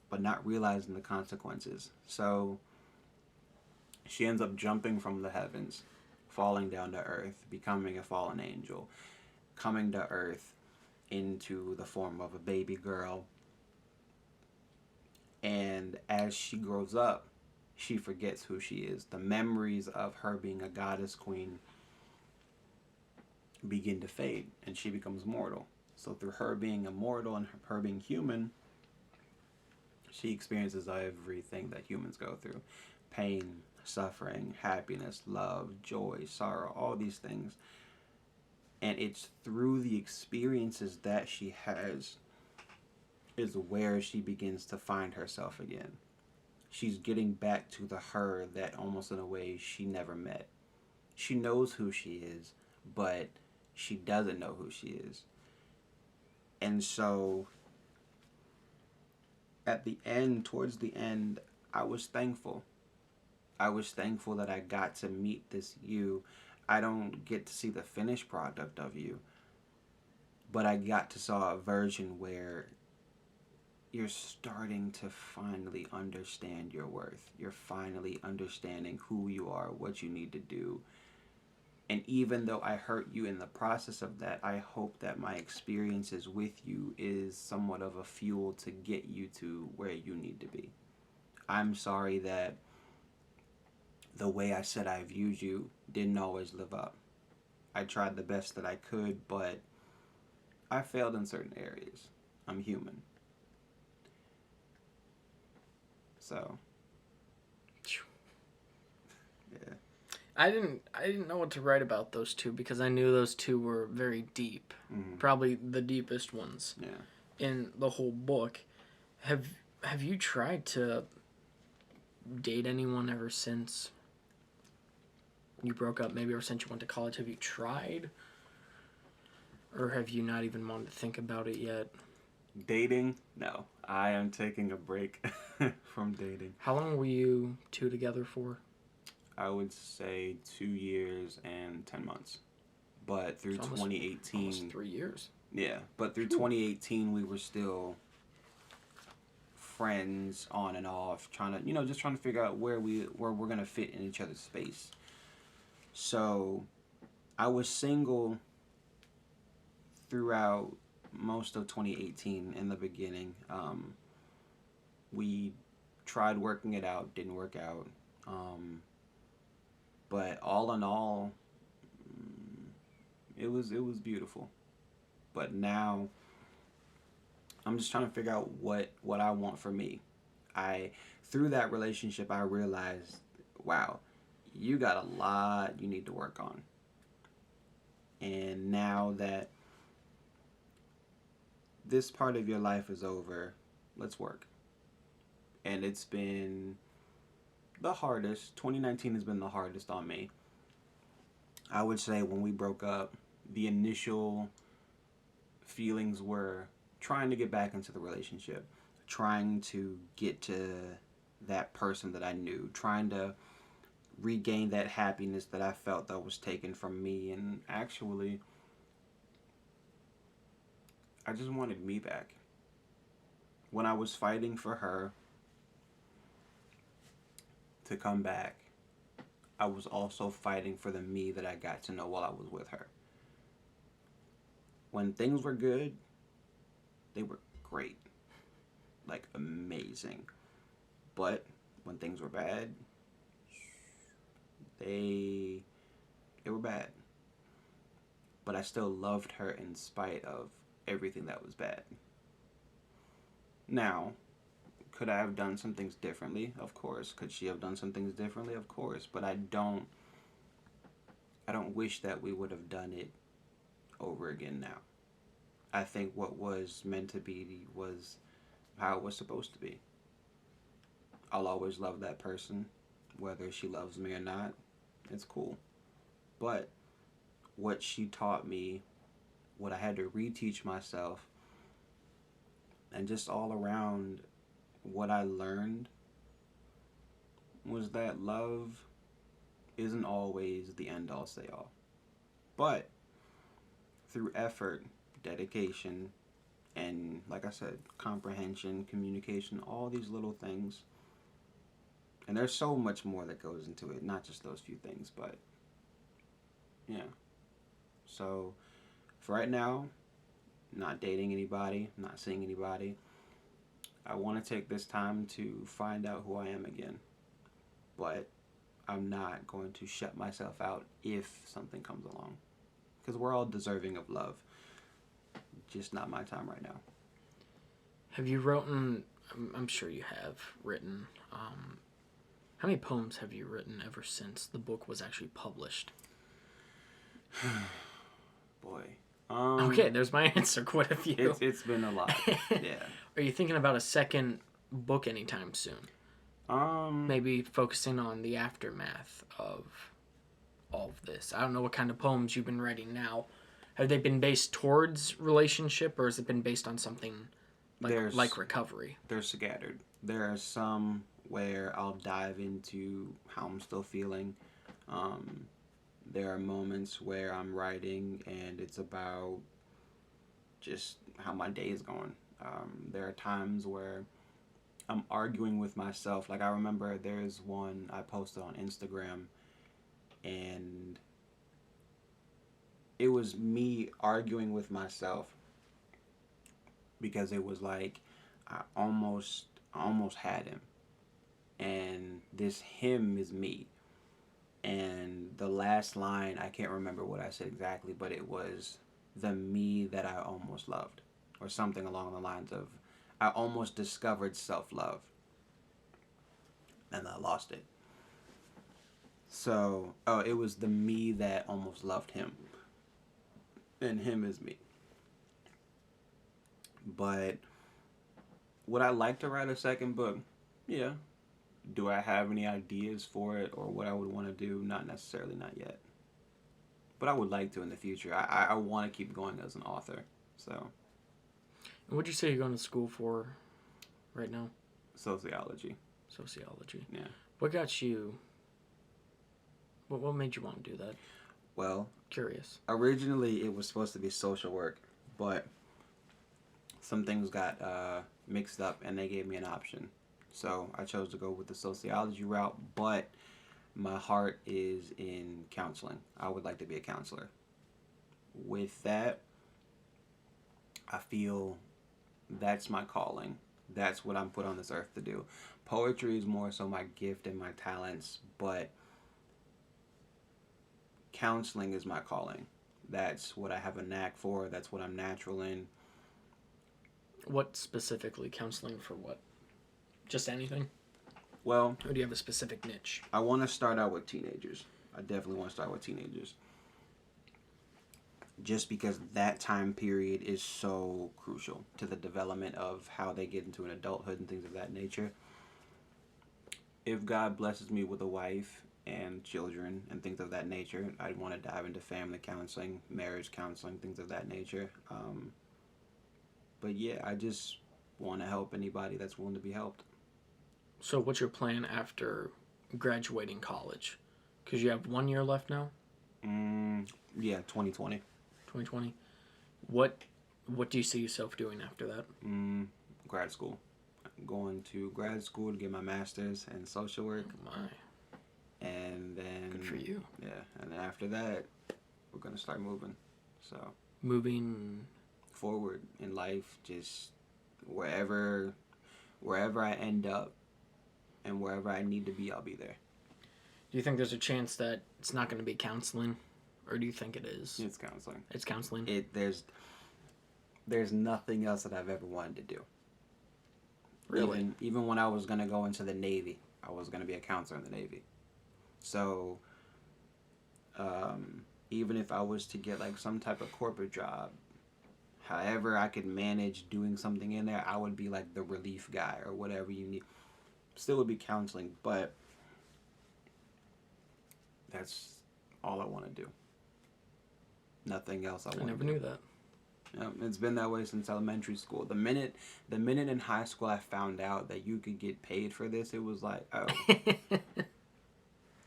but not realizing the consequences. So she ends up jumping from the heavens, falling down to earth, becoming a fallen angel, coming to earth into the form of a baby girl. And as she grows up, she forgets who she is. The memories of her being a goddess queen begin to fade, and she becomes mortal. So through her being immortal and her being human, she experiences everything that humans go through. Pain, suffering, happiness, love, joy, sorrow, all these things. And it's through the experiences that she has is where she begins to find herself again. She's getting back to the her that almost in a way she never met. She knows who she is, but she doesn't know who she is. And so at the end, towards the end, I was thankful. I was thankful that I got to meet this you. I don't get to see the finished product of you, but I got to saw a version where you're starting to finally understand your worth. You're finally understanding who you are, what you need to do. And even though I hurt you in the process of that, I hope that my experiences with you is somewhat of a fuel to get you to where you need to be. I'm sorry that the way I said I viewed you didn't always live up. I tried the best that I could, but I failed in certain areas. I'm human. So, yeah. I didn't know what to write about those two because I knew those two were very deep. Mm-hmm. Probably the deepest ones in the whole book. Have you tried to date anyone ever since you broke up? Maybe ever since you went to college? Have you tried? Or have you not even wanted to think about it yet? Dating? No. I am taking a break from dating. How long were you two together for? I would say 2 years and 10 months. But through Almost 2018... Almost 3 years. Yeah, but through 2018, we were still friends on and off, trying to figure out where we're going to fit in each other's space. So I was single throughout most of 2018 in the beginning. We tried working it out, didn't work out. But all in all, it was beautiful. But now I'm just trying to figure out what I want for me. Through that relationship, I realized, wow, you got a lot you need to work on. And now that this part of your life is over, let's work. And it's been the hardest. 2019 has been the hardest on me. I would say when we broke up, the initial feelings were trying to get back into the relationship, trying to get to that person that I knew, trying to regain that happiness that I felt that was taken from me. And actually, I just wanted me back. When I was fighting for her to come back, I was also fighting for the me that I got to know while I was with her. When things were good, they were great. Like, amazing. But when things were bad, they were bad. But I still loved her in spite of everything that was bad. Now, could I have done some things differently? Of course. Could she have done some things differently? Of course. But I don't wish that we would have done it over again now. I think what was meant to be was how it was supposed to be. I'll always love that person, whether she loves me or not. It's cool. But what she taught me, what I had to reteach myself, and just all around what I learned was that love isn't always the end all say all. But through effort, dedication, and like I said, comprehension, communication, all these little things. And there's so much more that goes into it, not just those few things, but yeah. So for right now, not dating anybody, not seeing anybody. I want to take this time to find out who I am again. But I'm not going to shut myself out if something comes along. Because we're all deserving of love. Just not my time right now. Have you written, I'm sure you have written, how many poems have you written ever since the book was actually published? Boy. Okay, there's my answer. Quite a few. It's been a lot. Yeah. Are you thinking about a second book anytime soon? Maybe focusing on the aftermath of all of this. I don't know what kind of poems you've been writing now. Have they been based towards relationship, or has it been based on something like recovery? They're scattered. There are some where I'll dive into how I'm still feeling. There are moments where I'm writing and it's about just how my day is going. There are times where I'm arguing with myself. Like I remember there's one I posted on Instagram and it was me arguing with myself because it was like I almost had him. And this him is me. And the last line, I can't remember what I said exactly, but it was the me that I almost loved. Or something along the lines of, I almost discovered self-love. And I lost it. So, it was the me that almost loved him. And him is me. But would I like to write a second book? Yeah. Do I have any ideas for it or what I would want to do? Not necessarily, not yet. But I would like to in the future. I want to keep going as an author. So. What'd you say you're going to school for right now? Sociology. Sociology. Yeah. What got you... What made you want to do that? Well, curious. Originally, it was supposed to be social work, but some things got mixed up and they gave me an option. So I chose to go with the sociology route, but my heart is in counseling. I would like to be a counselor. With that, I feel that's my calling. That's what I'm put on this earth to do. Poetry is more so my gift and my talents, but counseling is my calling. That's what I have a knack for. That's what I'm natural in. What specifically? Counseling for what? Just anything? Well, or do you have a specific niche? I want to start out with teenagers. I definitely want to start with teenagers. Just because that time period is so crucial to the development of how they get into an adulthood and things of that nature. If God blesses me with a wife and children and things of that nature, I'd want to dive into family counseling, marriage counseling, things of that nature. But yeah, I just want to help anybody that's willing to be helped. So what's your plan after graduating college? Because you have 1 year left now? Yeah, 2020. 2020. What do you see yourself doing after that? Grad school. I'm going to grad school to get my master's in social work. Oh my. And then... Good for you. Yeah, and then after that, we're going to start moving. So... Moving... forward in life, just wherever I end up and wherever I need to be, I'll be there. Do you think there's a chance that it's not going to be counseling, or do you think it is? It's counseling. It's counseling. There's nothing else that I've ever wanted to do. Really? Even when I was going to go into the Navy, I was going to be a counselor in the Navy. So even if I was to get like some type of corporate job, however I could manage doing something in there, I would be like the relief guy or whatever you need. Still would be counseling, but that's all I want to do. Nothing else I want to do. I never knew that. It's been that way since elementary school. The minute in high school I found out that you could get paid for this, it was like, oh,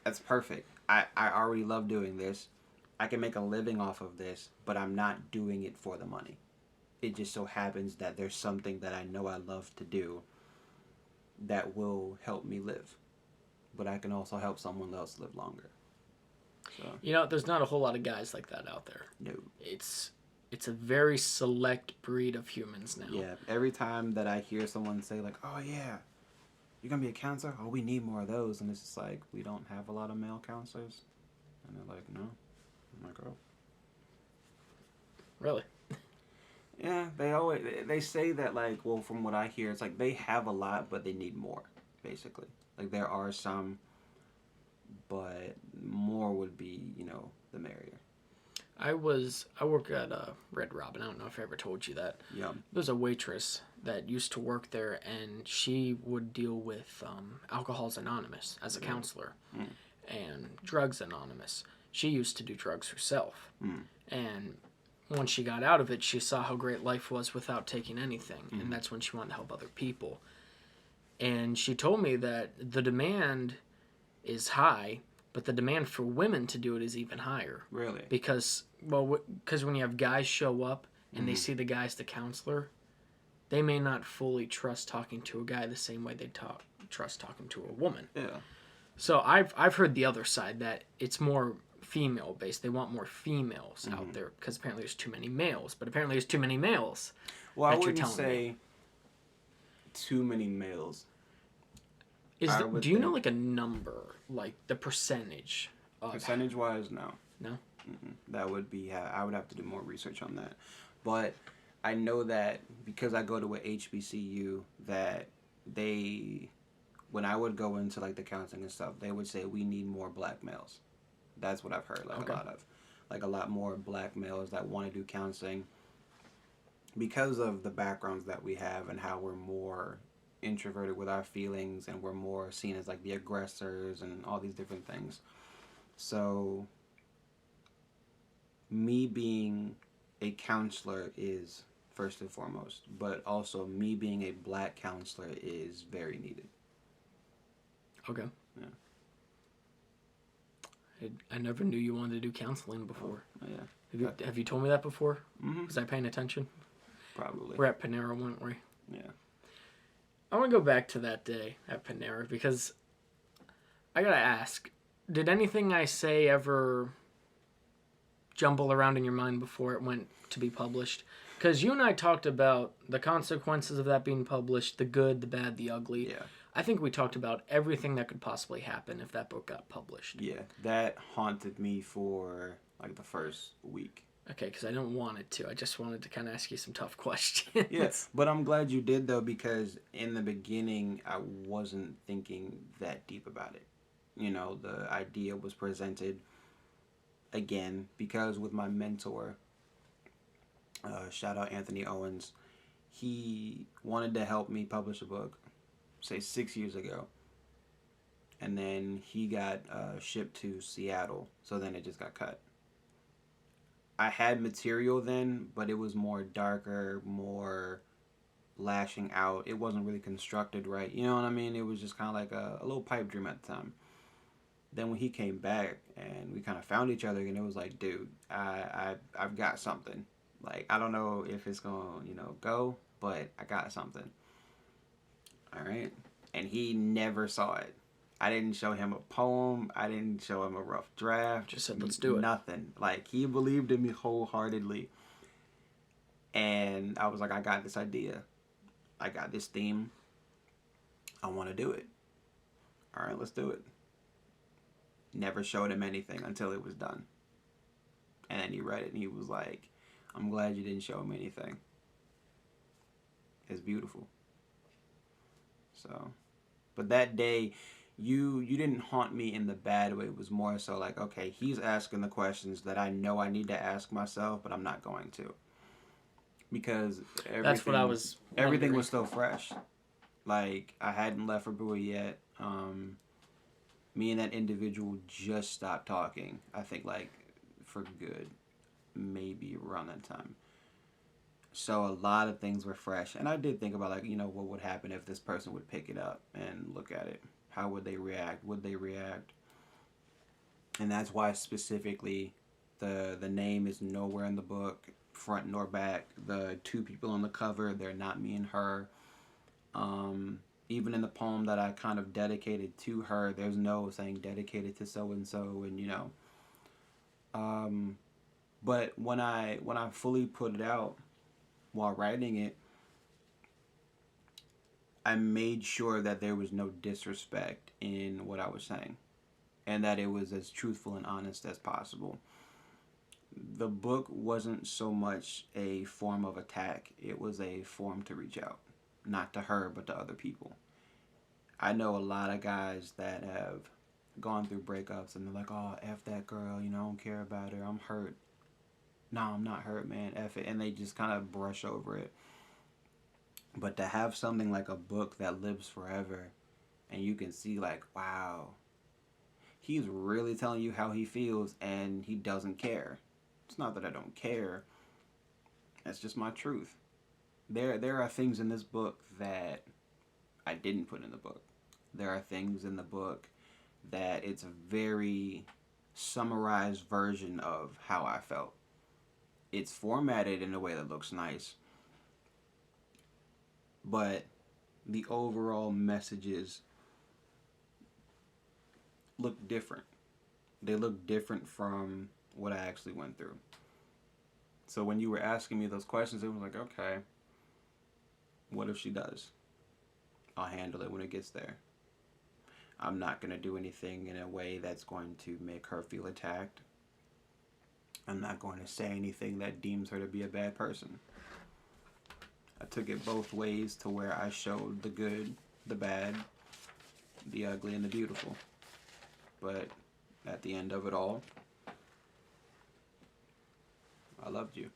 that's perfect. I already love doing this. I can make a living off of this, but I'm not doing it for the money. It just so happens that there's something that I know I love to do that will help me live. But I can also help someone else live longer. So, You know, there's not a whole lot of guys like that out there. no. It's a very select breed of humans now. Yeah, every time that I hear someone say like, oh yeah, you're going to be a counselor? Oh, we need more of those. And it's just like, we don't have a lot of male counselors. And they're like, no. I'm like, oh. Really? Yeah, they say that like, well, from what I hear, it's like they have a lot, but they need more, basically. Like there are some, but more would be, the merrier. I work at Red Robin. I don't know if I ever told you that. Yeah. There's a waitress that used to work there, and she would deal with Alcohol's Anonymous as a counselor and Drugs Anonymous. She used to do drugs herself. And once she got out of it, she saw how great life was without taking anything. And that's when she wanted to help other people. And she told me that the demand is high, but the demand for women to do it is even higher. Really? Because when you have guys show up and they see the guy's the counselor, they may not fully trust talking to a guy the same way they trust talking to a woman. Yeah. So I've heard the other side, that it's more female based. They want more females out there because apparently there's too many males. But apparently there's too many males. Well, I that you're wouldn't telling say too many males. Do you know like a number, like the percentage? Percentage-wise, no. No? That would be, I would have to do more research on that. But I know that because I go to a HBCU, that when I would go into like the counseling and stuff, they would say we need more black males. That's what I've heard, a lot more black males that want to do counseling because of the backgrounds that we have and how we're more introverted with our feelings and we're more seen as like the aggressors and all these different things. So me being a counselor is first and foremost, but also me being a black counselor is very needed. Okay. Yeah. I never knew you wanted to do counseling before. Oh, yeah. Have you told me that before? Mm-hmm. Was I paying attention? Probably. We're at Panera, weren't we? Yeah. I want to go back to that day at Panera because I gotta ask, did anything I say ever jumble around in your mind before it went to be published? Because you and I talked about the consequences of that being published, the good, the bad, the ugly. Yeah. I think we talked about everything that could possibly happen if that book got published. Yeah, that haunted me for like the first week. Okay, because I don't want it to. I just wanted to kind of ask you some tough questions. Yes, but I'm glad you did though, because in the beginning I wasn't thinking that deep about it. The idea was presented again because with my mentor, shout out Anthony Owens, he wanted to help me publish a book, say 6 years ago. And then he got shipped to Seattle, so then it just got cut. I had material then, but it was more darker, more lashing out. It wasn't really constructed right. You know what I mean? It was just kind of like a little pipe dream at the time. Then when he came back and we kind of found each other, and it was like, dude, I've got something. Like, I don't know if it's going to, go, but I got something. All right. And he never saw it. I didn't show him a poem. I didn't show him a rough draft. Just said, let's do it. Nothing. Like, he believed in me wholeheartedly. And I was like, I got this idea. I got this theme. I want to do it. All right, let's do it. Never showed him anything until it was done. And then he read it and he was like, I'm glad you didn't show him anything. It's beautiful. So, but that day, you didn't haunt me in the bad way. It was more so like, okay, he's asking the questions that I know I need to ask myself, but I'm not going to. Because That's what I was everything wondering. was still fresh. Like, I hadn't left for Brewer yet. Me and that individual just stopped talking. I think, like, for good. Maybe around that time. So a lot of things were fresh. And I did think about, like, what would happen if this person would pick it up and look at it? How would they react? Would they react? And that's why specifically the name is nowhere in the book, front nor back. The two people on the cover, they're not me and her. Even in the poem that I kind of dedicated to her, there's no saying dedicated to so and so, and but when I fully put it out while writing it, I made sure that there was no disrespect in what I was saying, and that it was as truthful and honest as possible. The book wasn't so much a form of attack, it was a form to reach out. Not to her, but to other people. I know a lot of guys that have gone through breakups and they're like, oh, F that girl, I don't care about her, I'm hurt. No, I'm not hurt, man, F it. And they just kind of brush over it. But to have something like a book that lives forever, and you can see like, wow, he's really telling you how he feels and he doesn't care. It's not that I don't care. That's just my truth. There are things in this book that I didn't put in the book. There are things in the book that it's a very summarized version of how I felt. It's formatted in a way that looks nice, but the overall messages look different. They look different from what I actually went through. So when you were asking me those questions, it was like, okay, what if she does? I'll handle it when it gets there. I'm not going to do anything in a way that's going to make her feel attacked. I'm not going to say anything that deems her to be a bad person. I took it both ways to where I showed the good, the bad, the ugly, and the beautiful. But at the end of it all, I loved you.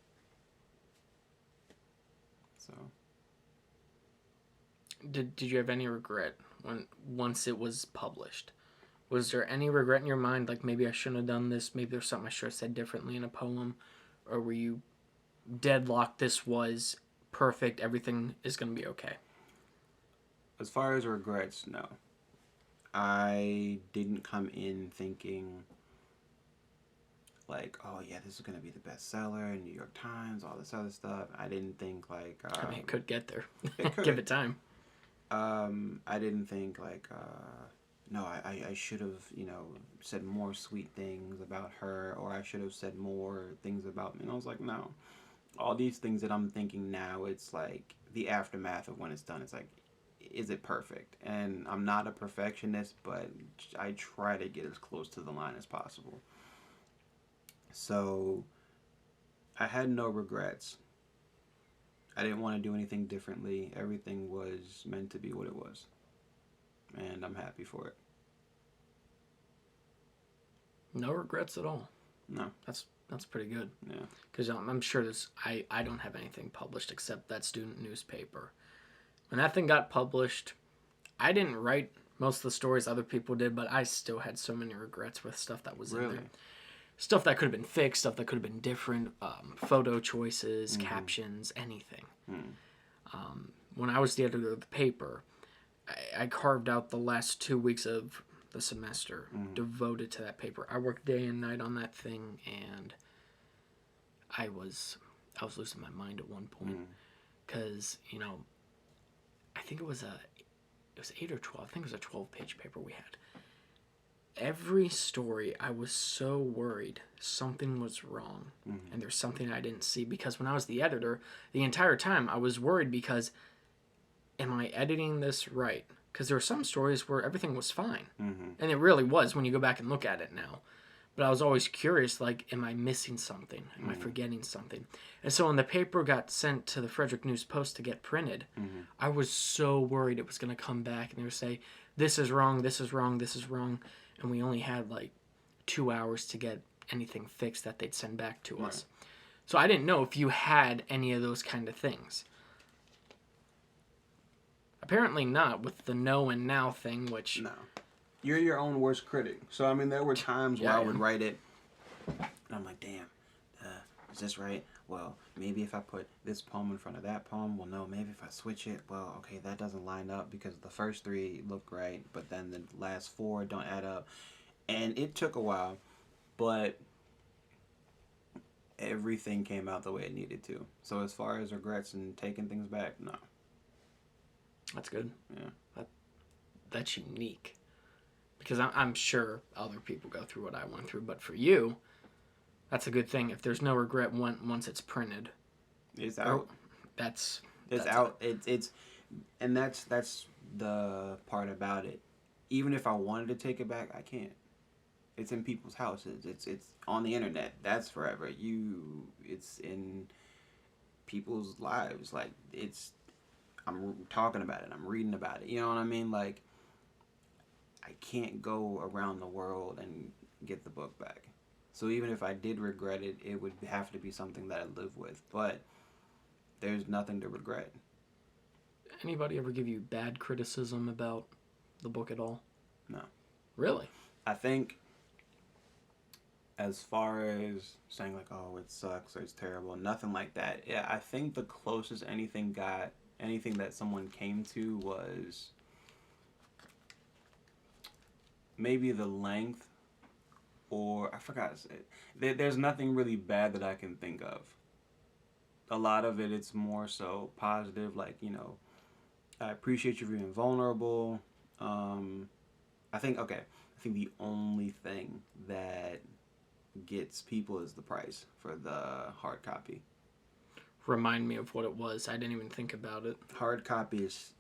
So... Did you have any regret once it was published? Was there any regret in your mind, like maybe I shouldn't have done this, maybe there's something I should have said differently in a poem, or were you deadlocked, this was perfect, everything is going to be okay? As far as regrets, no. I didn't come in thinking like, oh yeah, this is going to be the bestseller in New York Times, all this other stuff. I didn't think like... I mean, it could get there. It could. Give it time. I didn't think like, no, I should have, said more sweet things about her, or I should have said more things about me. And I was like, no. All these things that I'm thinking now, it's like the aftermath of when it's done. It's like, is it perfect? And I'm not a perfectionist, but I try to get as close to the line as possible. So I had no regrets. I didn't want to do anything differently. Everything was meant to be what it was. And I'm happy for it. No regrets at all. No. That's pretty good. Yeah. Because I'm sure I don't have anything published except that student newspaper. When that thing got published, I didn't write most of the stories other people did, but I still had so many regrets with stuff that was in there. Stuff that could have been fixed, stuff that could have been different, photo choices, captions, anything. When I was the editor of the paper, I carved out the last 2 weeks of the semester devoted to that paper. I worked day and night on that thing, and I was losing my mind at one point because I think it was 8 or 12. I think it was a 12-page paper we had. Every story, I was so worried something was wrong and there's something I didn't see, because when I was the editor, the entire time I was worried because, am I editing this right? Because there were some stories where everything was fine. And it really was when you go back and look at it now. But I was always curious, like, am I missing something? Am I forgetting something? And so when the paper got sent to the Frederick News Post to get printed, I was so worried it was going to come back and they would say, this is wrong, this is wrong, this is wrong, and we only had like 2 hours to get anything fixed that they'd send back to us. So I didn't know if you had any of those kind of things. Apparently not, with the no and now thing, which... No. You're your own worst critic. So, I mean, there were times where I would write it, and I'm like, damn, is this right? Well, maybe if I put this poem in front of that poem, well, no, maybe if I switch it, well, okay, that doesn't line up because the first 3 look right, but then the last 4 don't add up. And it took a while, but everything came out the way it needed to. So as far as regrets and taking things back, no. That's good. Yeah. That's unique. Because I'm sure other people go through what I went through, but for you, that's a good thing. If there's no regret once it's printed, it's out. That's out. It's and that's the part about it. Even if I wanted to take it back, I can't. It's in people's houses. It's on the internet. That's forever. It's in people's lives. Like, I'm talking about it. I'm reading about it. You know what I mean? Like, I can't go around the world and get the book back. So even if I did regret it, it would have to be something that I live with. But there's nothing to regret. Anybody ever give you bad criticism about the book at all? No. Really? I think as far as saying like, oh, it sucks or it's terrible, nothing like that. Yeah, I think the closest anything that someone came to was maybe the length, or I forgot. There's nothing really bad that I can think of. A lot of it's more so positive, like, you know, I appreciate you being vulnerable. I think the only thing that gets people is the price for the hard copy. Remind me of what it was. I didn't even think about it. Hard copy is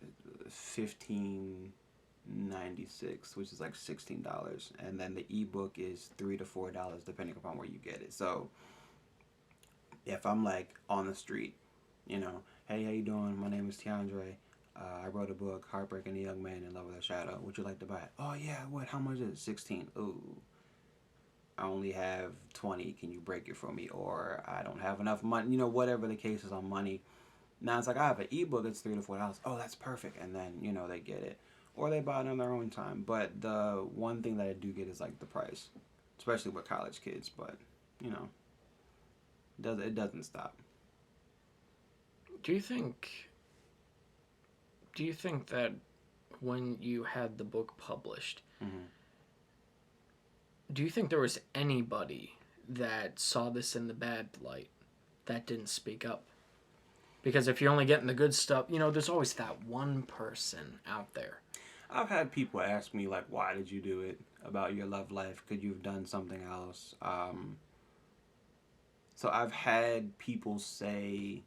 $15.96, which is like $16, and then the ebook is $3 to $4 depending upon where you get it. So if I'm like on the street, you know, hey, how you doing? My name is Tiandre. I wrote a book, Heartbreak and a Young Man in Love with a Shadow. Would you like to buy it? Oh yeah, what? How much is it? 16. Ooh. I only have 20. Can you break it for me? Or I don't have enough money. You know, whatever the case is on money. Now it's like, I have an ebook, it's $3 to $4. Oh, that's perfect. And then, you know, they get it. Or they buy it on their own time. But the one thing that I do get is like the price. Especially with college kids. But, you know, it doesn't stop. Do you think that when you had the book published, do you think there was anybody that saw this in the bad light that didn't speak up? Because if you're only getting the good stuff, you know, there's always that one person out there. I've had people ask me, like, why did you do it? About your love life? Could you have done something else? So I've had people say,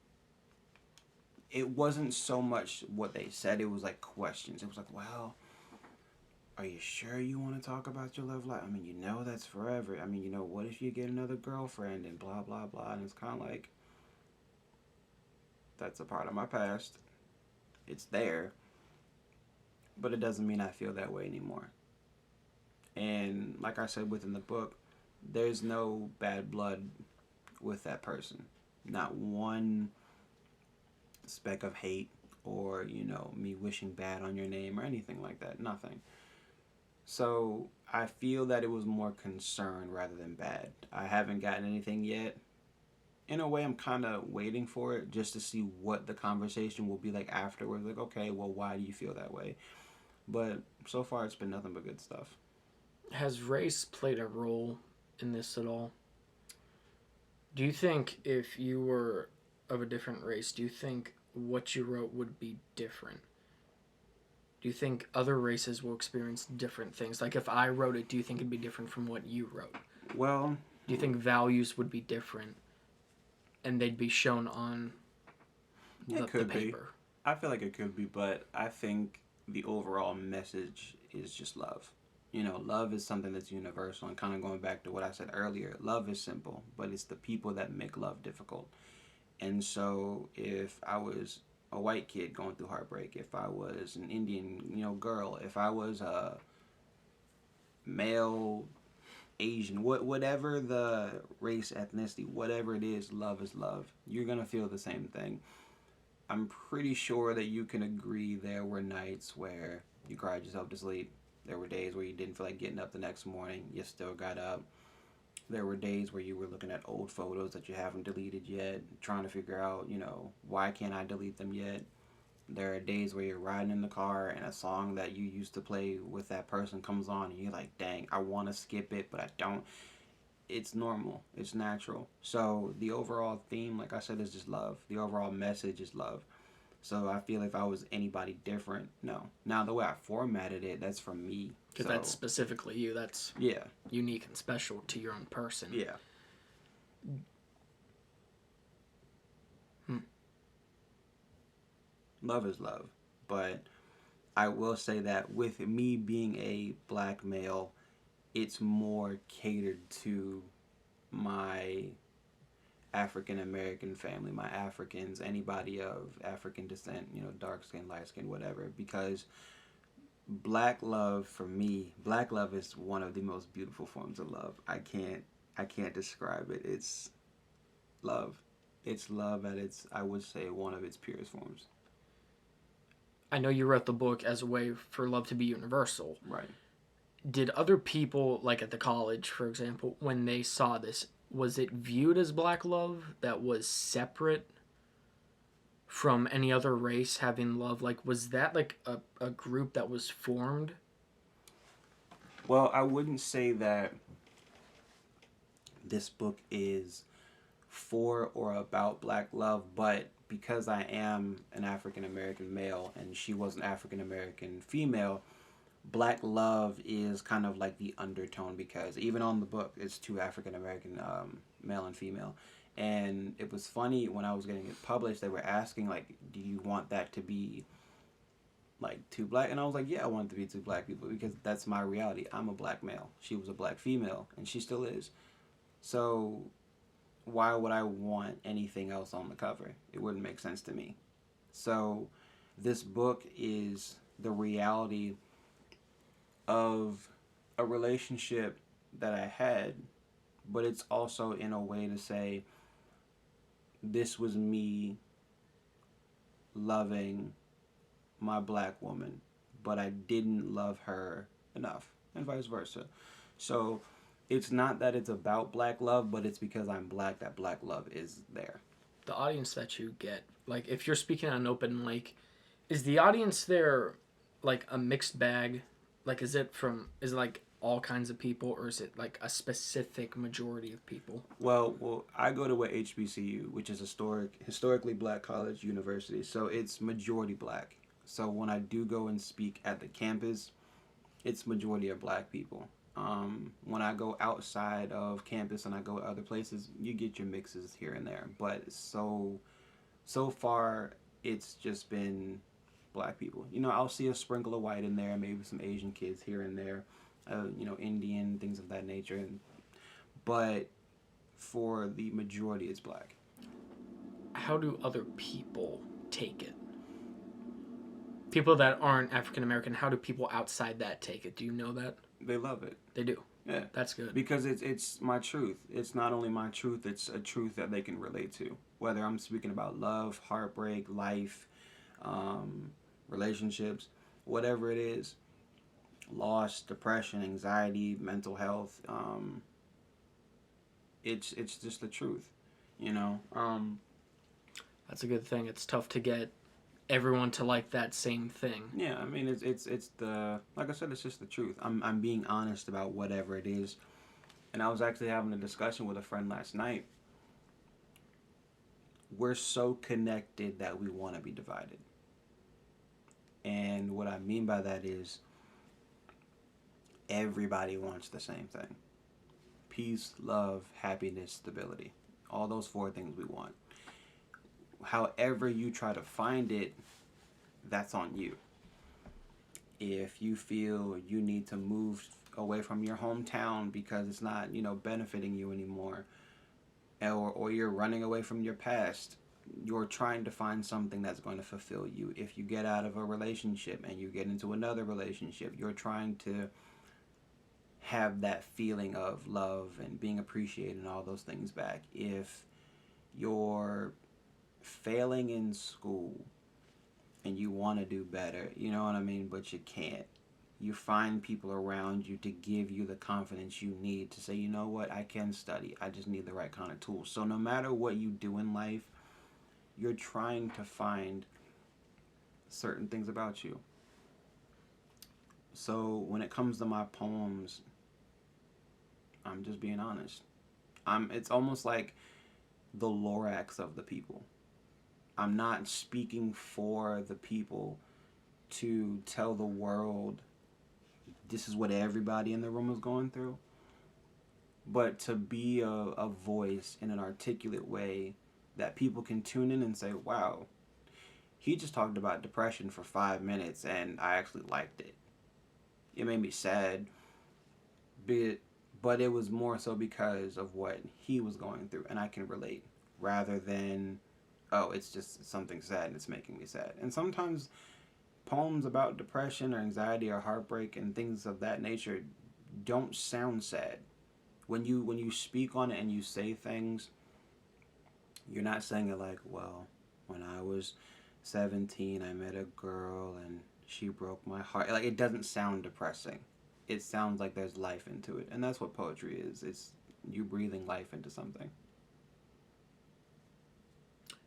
it wasn't so much what they said, it was like questions. It was like, well, are you sure you want to talk about your love life? I mean, you know that's forever. I mean, you know, what if you get another girlfriend and blah, blah, blah. And it's kind of like, that's a part of my past. It's there. But it doesn't mean I feel that way anymore. And like I said within the book, there's no bad blood with that person. Not one speck of hate or, you know, me wishing bad on your name or anything like that. Nothing. So I feel that it was more concern rather than bad. I haven't gotten anything yet. In a way, I'm kind of waiting for it just to see what the conversation will be like afterwards. Like, okay, well, why do you feel that way? But so far, it's been nothing but good stuff. Has race played a role in this at all? Do you think if you were of a different race, do you think what you wrote would be different? Do you think other races will experience different things? Like if I wrote it, do you think it'd be different from what you wrote? Well, do you think values would be different and they'd be shown on the paper? I feel like it could be, but I think the overall message is just love. You know, love is something that's universal, and kind of going back to what I said earlier, love is simple, but it's the people that make love difficult. And so if I was a white kid going through heartbreak, if I was an Indian, girl, if I was a male, Asian, whatever the race, ethnicity, whatever it is love. You're going to feel the same thing. I'm pretty sure that you can agree there were nights where you cried yourself to sleep. There were days where you didn't feel like getting up the next morning. You still got up. There were days where you were looking at old photos that you haven't deleted yet, trying to figure out, why can't I delete them yet? There are days where you're riding in the car and a song that you used to play with that person comes on and you're like, dang, I want to skip it, but I don't. It's normal. It's natural. So the overall theme, like I said, is just love. The overall message is love. So I feel if I was anybody different, no. Now, the way I formatted it, that's from me. Because that's specifically you. That's unique and special to your own person. Yeah. Love is love. But I will say that with me being a black male, it's more catered to my African American family, my Africans, anybody of African descent, dark skin, light skin, whatever, because black love for me, black love is one of the most beautiful forms of love. I can't describe it. It's love. It's love at its, I would say, one of its purest forms. I know you wrote the book as a way for love to be universal. Right. Did other people, like at the college, for example, when they saw this, was it viewed as black love that was separate from any other race having love? Like, was that like a group that was formed? Well, I wouldn't say that this book is for or about black love, but because I am an African American male and she was an African American female, black love is kind of like the undertone, because even on the book it's two African American male and female, and it was funny when I was getting it published, they were asking like, do you want that to be like two black, and I was like, yeah, I want it to be two black people because that's my reality. I'm a black male, she was a black female, and she still is. So why would I want anything else on the cover? It wouldn't make sense to me. So this book is the reality of a relationship that I had, but it's also in a way to say this was me loving my black woman, but I didn't love her enough, and vice versa. So it's not that it's about black love, but it's because I'm black that black love is there. The audience that you get, like if you're speaking on an open mic, is the audience there like a mixed bag? Like is it like all kinds of people, or is it like a specific majority of people? Well, I go to a HBCU, which is historically black college university, so it's majority black. So when I do go and speak at the campus, it's majority of black people. When I go outside of campus and I go to other places, you get your mixes here and there. But so far, it's just been black people. I'll see a sprinkle of white in there, maybe some Asian kids here and there, Indian, things of that nature. But for the majority, it's black. How do other people take it? People that aren't African American, how do people outside that take it? Do you know that? They love it. They do? Yeah. That's good. Because it's my truth. It's not only my truth, it's a truth that they can relate to. Whether I'm speaking about love, heartbreak, life, relationships, whatever it is, loss, depression, anxiety, mental health, it's just the truth, That's a good thing. It's tough to get everyone to like that same thing. Yeah, I mean it's the, like I said, it's just the truth. I'm being honest about whatever it is. And I was actually having a discussion with a friend last night. We're so connected that we want to be divided. And what I mean by that is everybody wants the same thing. Peace, love, happiness, stability. All those four things we want. However you try to find it, that's on you. If you feel you need to move away from your hometown because it's not, benefiting you anymore, or you're running away from your past, you're trying to find something that's going to fulfill you. If you get out of a relationship and you get into another relationship, you're trying to have that feeling of love and being appreciated and all those things back. If you're failing in school and you want to do better, you know what I mean, but you can't, you find people around you to give you the confidence you need to say, you know what, I can study. I just need the right kind of tools. So no matter what you do in life, you're trying to find certain things about you. So when it comes to my poems, I'm just being honest. It's almost like the Lorax of the people. I'm not speaking for the people to tell the world this is what everybody in the room is going through, but to be a voice in an articulate way that people can tune in and say, wow, he just talked about depression for 5 minutes and I actually liked it. It made me sad, but it was more so because of what he was going through and I can relate, rather than, oh, it's just something sad and it's making me sad. And sometimes poems about depression or anxiety or heartbreak and things of that nature don't sound sad. When you speak on it and you say things, you're not saying it like, well, when I was 17, I met a girl and she broke my heart. Like, it doesn't sound depressing. It sounds like there's life into it. And that's what poetry is. It's you breathing life into something.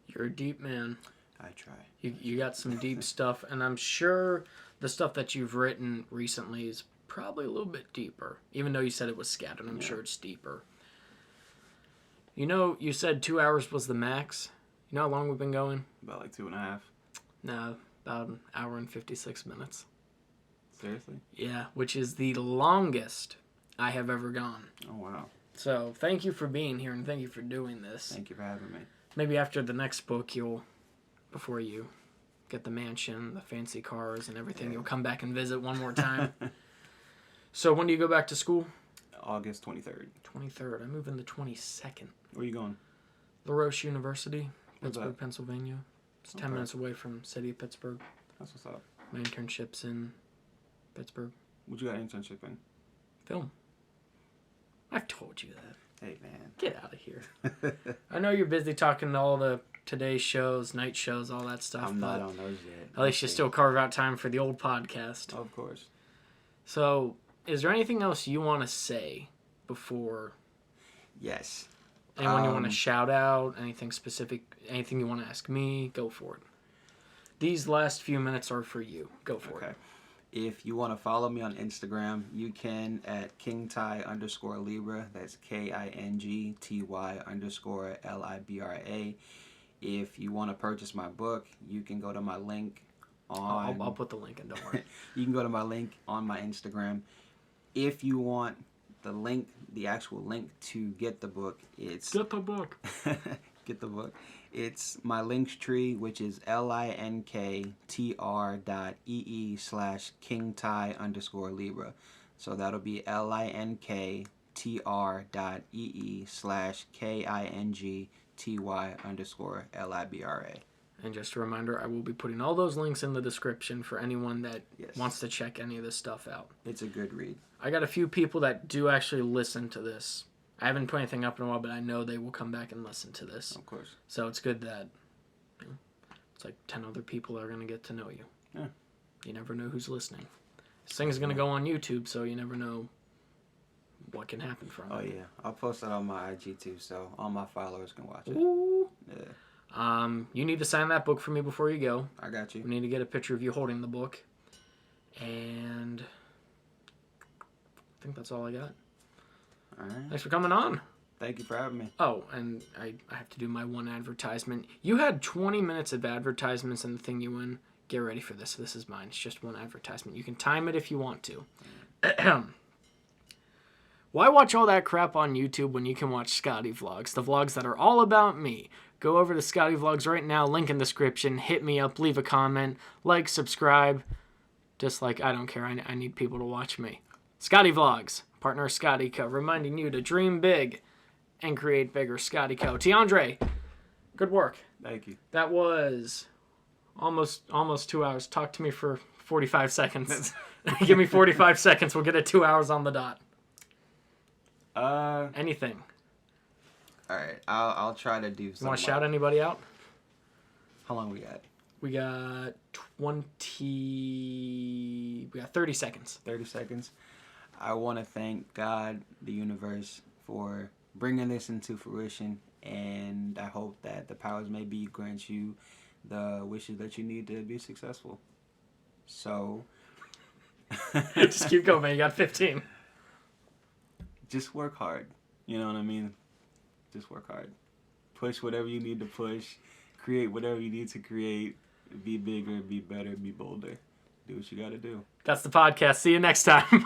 You're a deep man. I try. You got some deep stuff, and I'm sure the stuff that you've written recently is probably a little bit deeper. Even though you said it was scattered, I'm sure it's deeper. You know, you said 2 hours was the max. You know how long we've been going? About like 2.5. No, about an hour and 56 minutes. Seriously? Yeah, which is the longest I have ever gone. Oh, wow. So, thank you for being here, and thank you for doing this. Thank you for having me. Maybe after the next book, before you get the mansion, the fancy cars, and everything, you'll come back and visit one more time. So, when do you go back to school? August 23rd. 23rd. I move in the 22nd. Where are you going? LaRoche University, Where's Pittsburgh, that? Pennsylvania. It's 10 minutes away from city of Pittsburgh. That's what's up. My internship's in Pittsburgh. What you got internship in? Film. I've told you that. Hey, man. Get out of here. I know you're busy talking to all the Today shows, night shows, all that stuff. I'm not on those yet. At least you still carve out time for the old podcast. Of course. So, is there anything else you want to say before? Yes. Anyone you want to shout out? Anything specific? Anything you want to ask me? Go for it. These last few minutes are for you. Go for it. If you want to follow me on Instagram, you can at kingty_libra. That's KINGTY_LIBRA. If you want to purchase my book, you can go to my link on... I'll put the link in, don't worry. You can go to my link on my Instagram. If you want the link, the actual link to get the book, it's... Get the book. Get the book. It's my links tree, which is linktre.ee/kingty_libra. So that'll be linkty_libra. And just a reminder, I will be putting all those links in the description for anyone that wants to check any of this stuff out. It's a good read. I got a few people that do actually listen to this. I haven't put anything up in a while, but I know they will come back and listen to this. Of course. So it's good that it's like 10 other people are going to get to know you. Yeah. You never know who's listening. This thing's going to go on YouTube, so you never know what can happen from it. Oh, yeah. I'll post that on my IG, too, so all my followers can watch it. Ooh. Yeah. You need to sign that book for me before you go. I got you. We need to get a picture of you holding the book. And I think that's all I got. All right. Thanks for coming on. Thank you for having me. Oh, and I have to do my one advertisement. You had 20 minutes of advertisements in the thing you win. Get ready for this. This is mine. It's just one advertisement. You can time it if you want to. Why watch all that crap on YouTube when you can watch Scotty vlogs? The vlogs that are all about me. Go over to Scotty vlogs right now. Link in the description. Hit me up. Leave a comment. Like, subscribe. Dislike. I don't care. I need people to watch me. Scotty vlogs. Partner Scotty Co. Reminding you to dream big and create bigger. Scotty Co. Tiandre, Good work. Thank you. That was almost 2 hours. Talk to me for 45 seconds. Give me 45 seconds. We'll get it 2 hours on the dot. Anything. All right. I'll try to do something. You want to shout anybody out? How long we got? We got 30 seconds. 30 seconds. I want to thank God, the universe, for bringing this into fruition, and I hope that the powers may be grant you the wishes that you need to be successful. So, Just keep going, man. You got 15. just work hard. You know what I mean? Just work hard. Push whatever you need to push. Create whatever you need to create. Be bigger, be better, be bolder. Do what you got to do. That's the podcast. See you next time.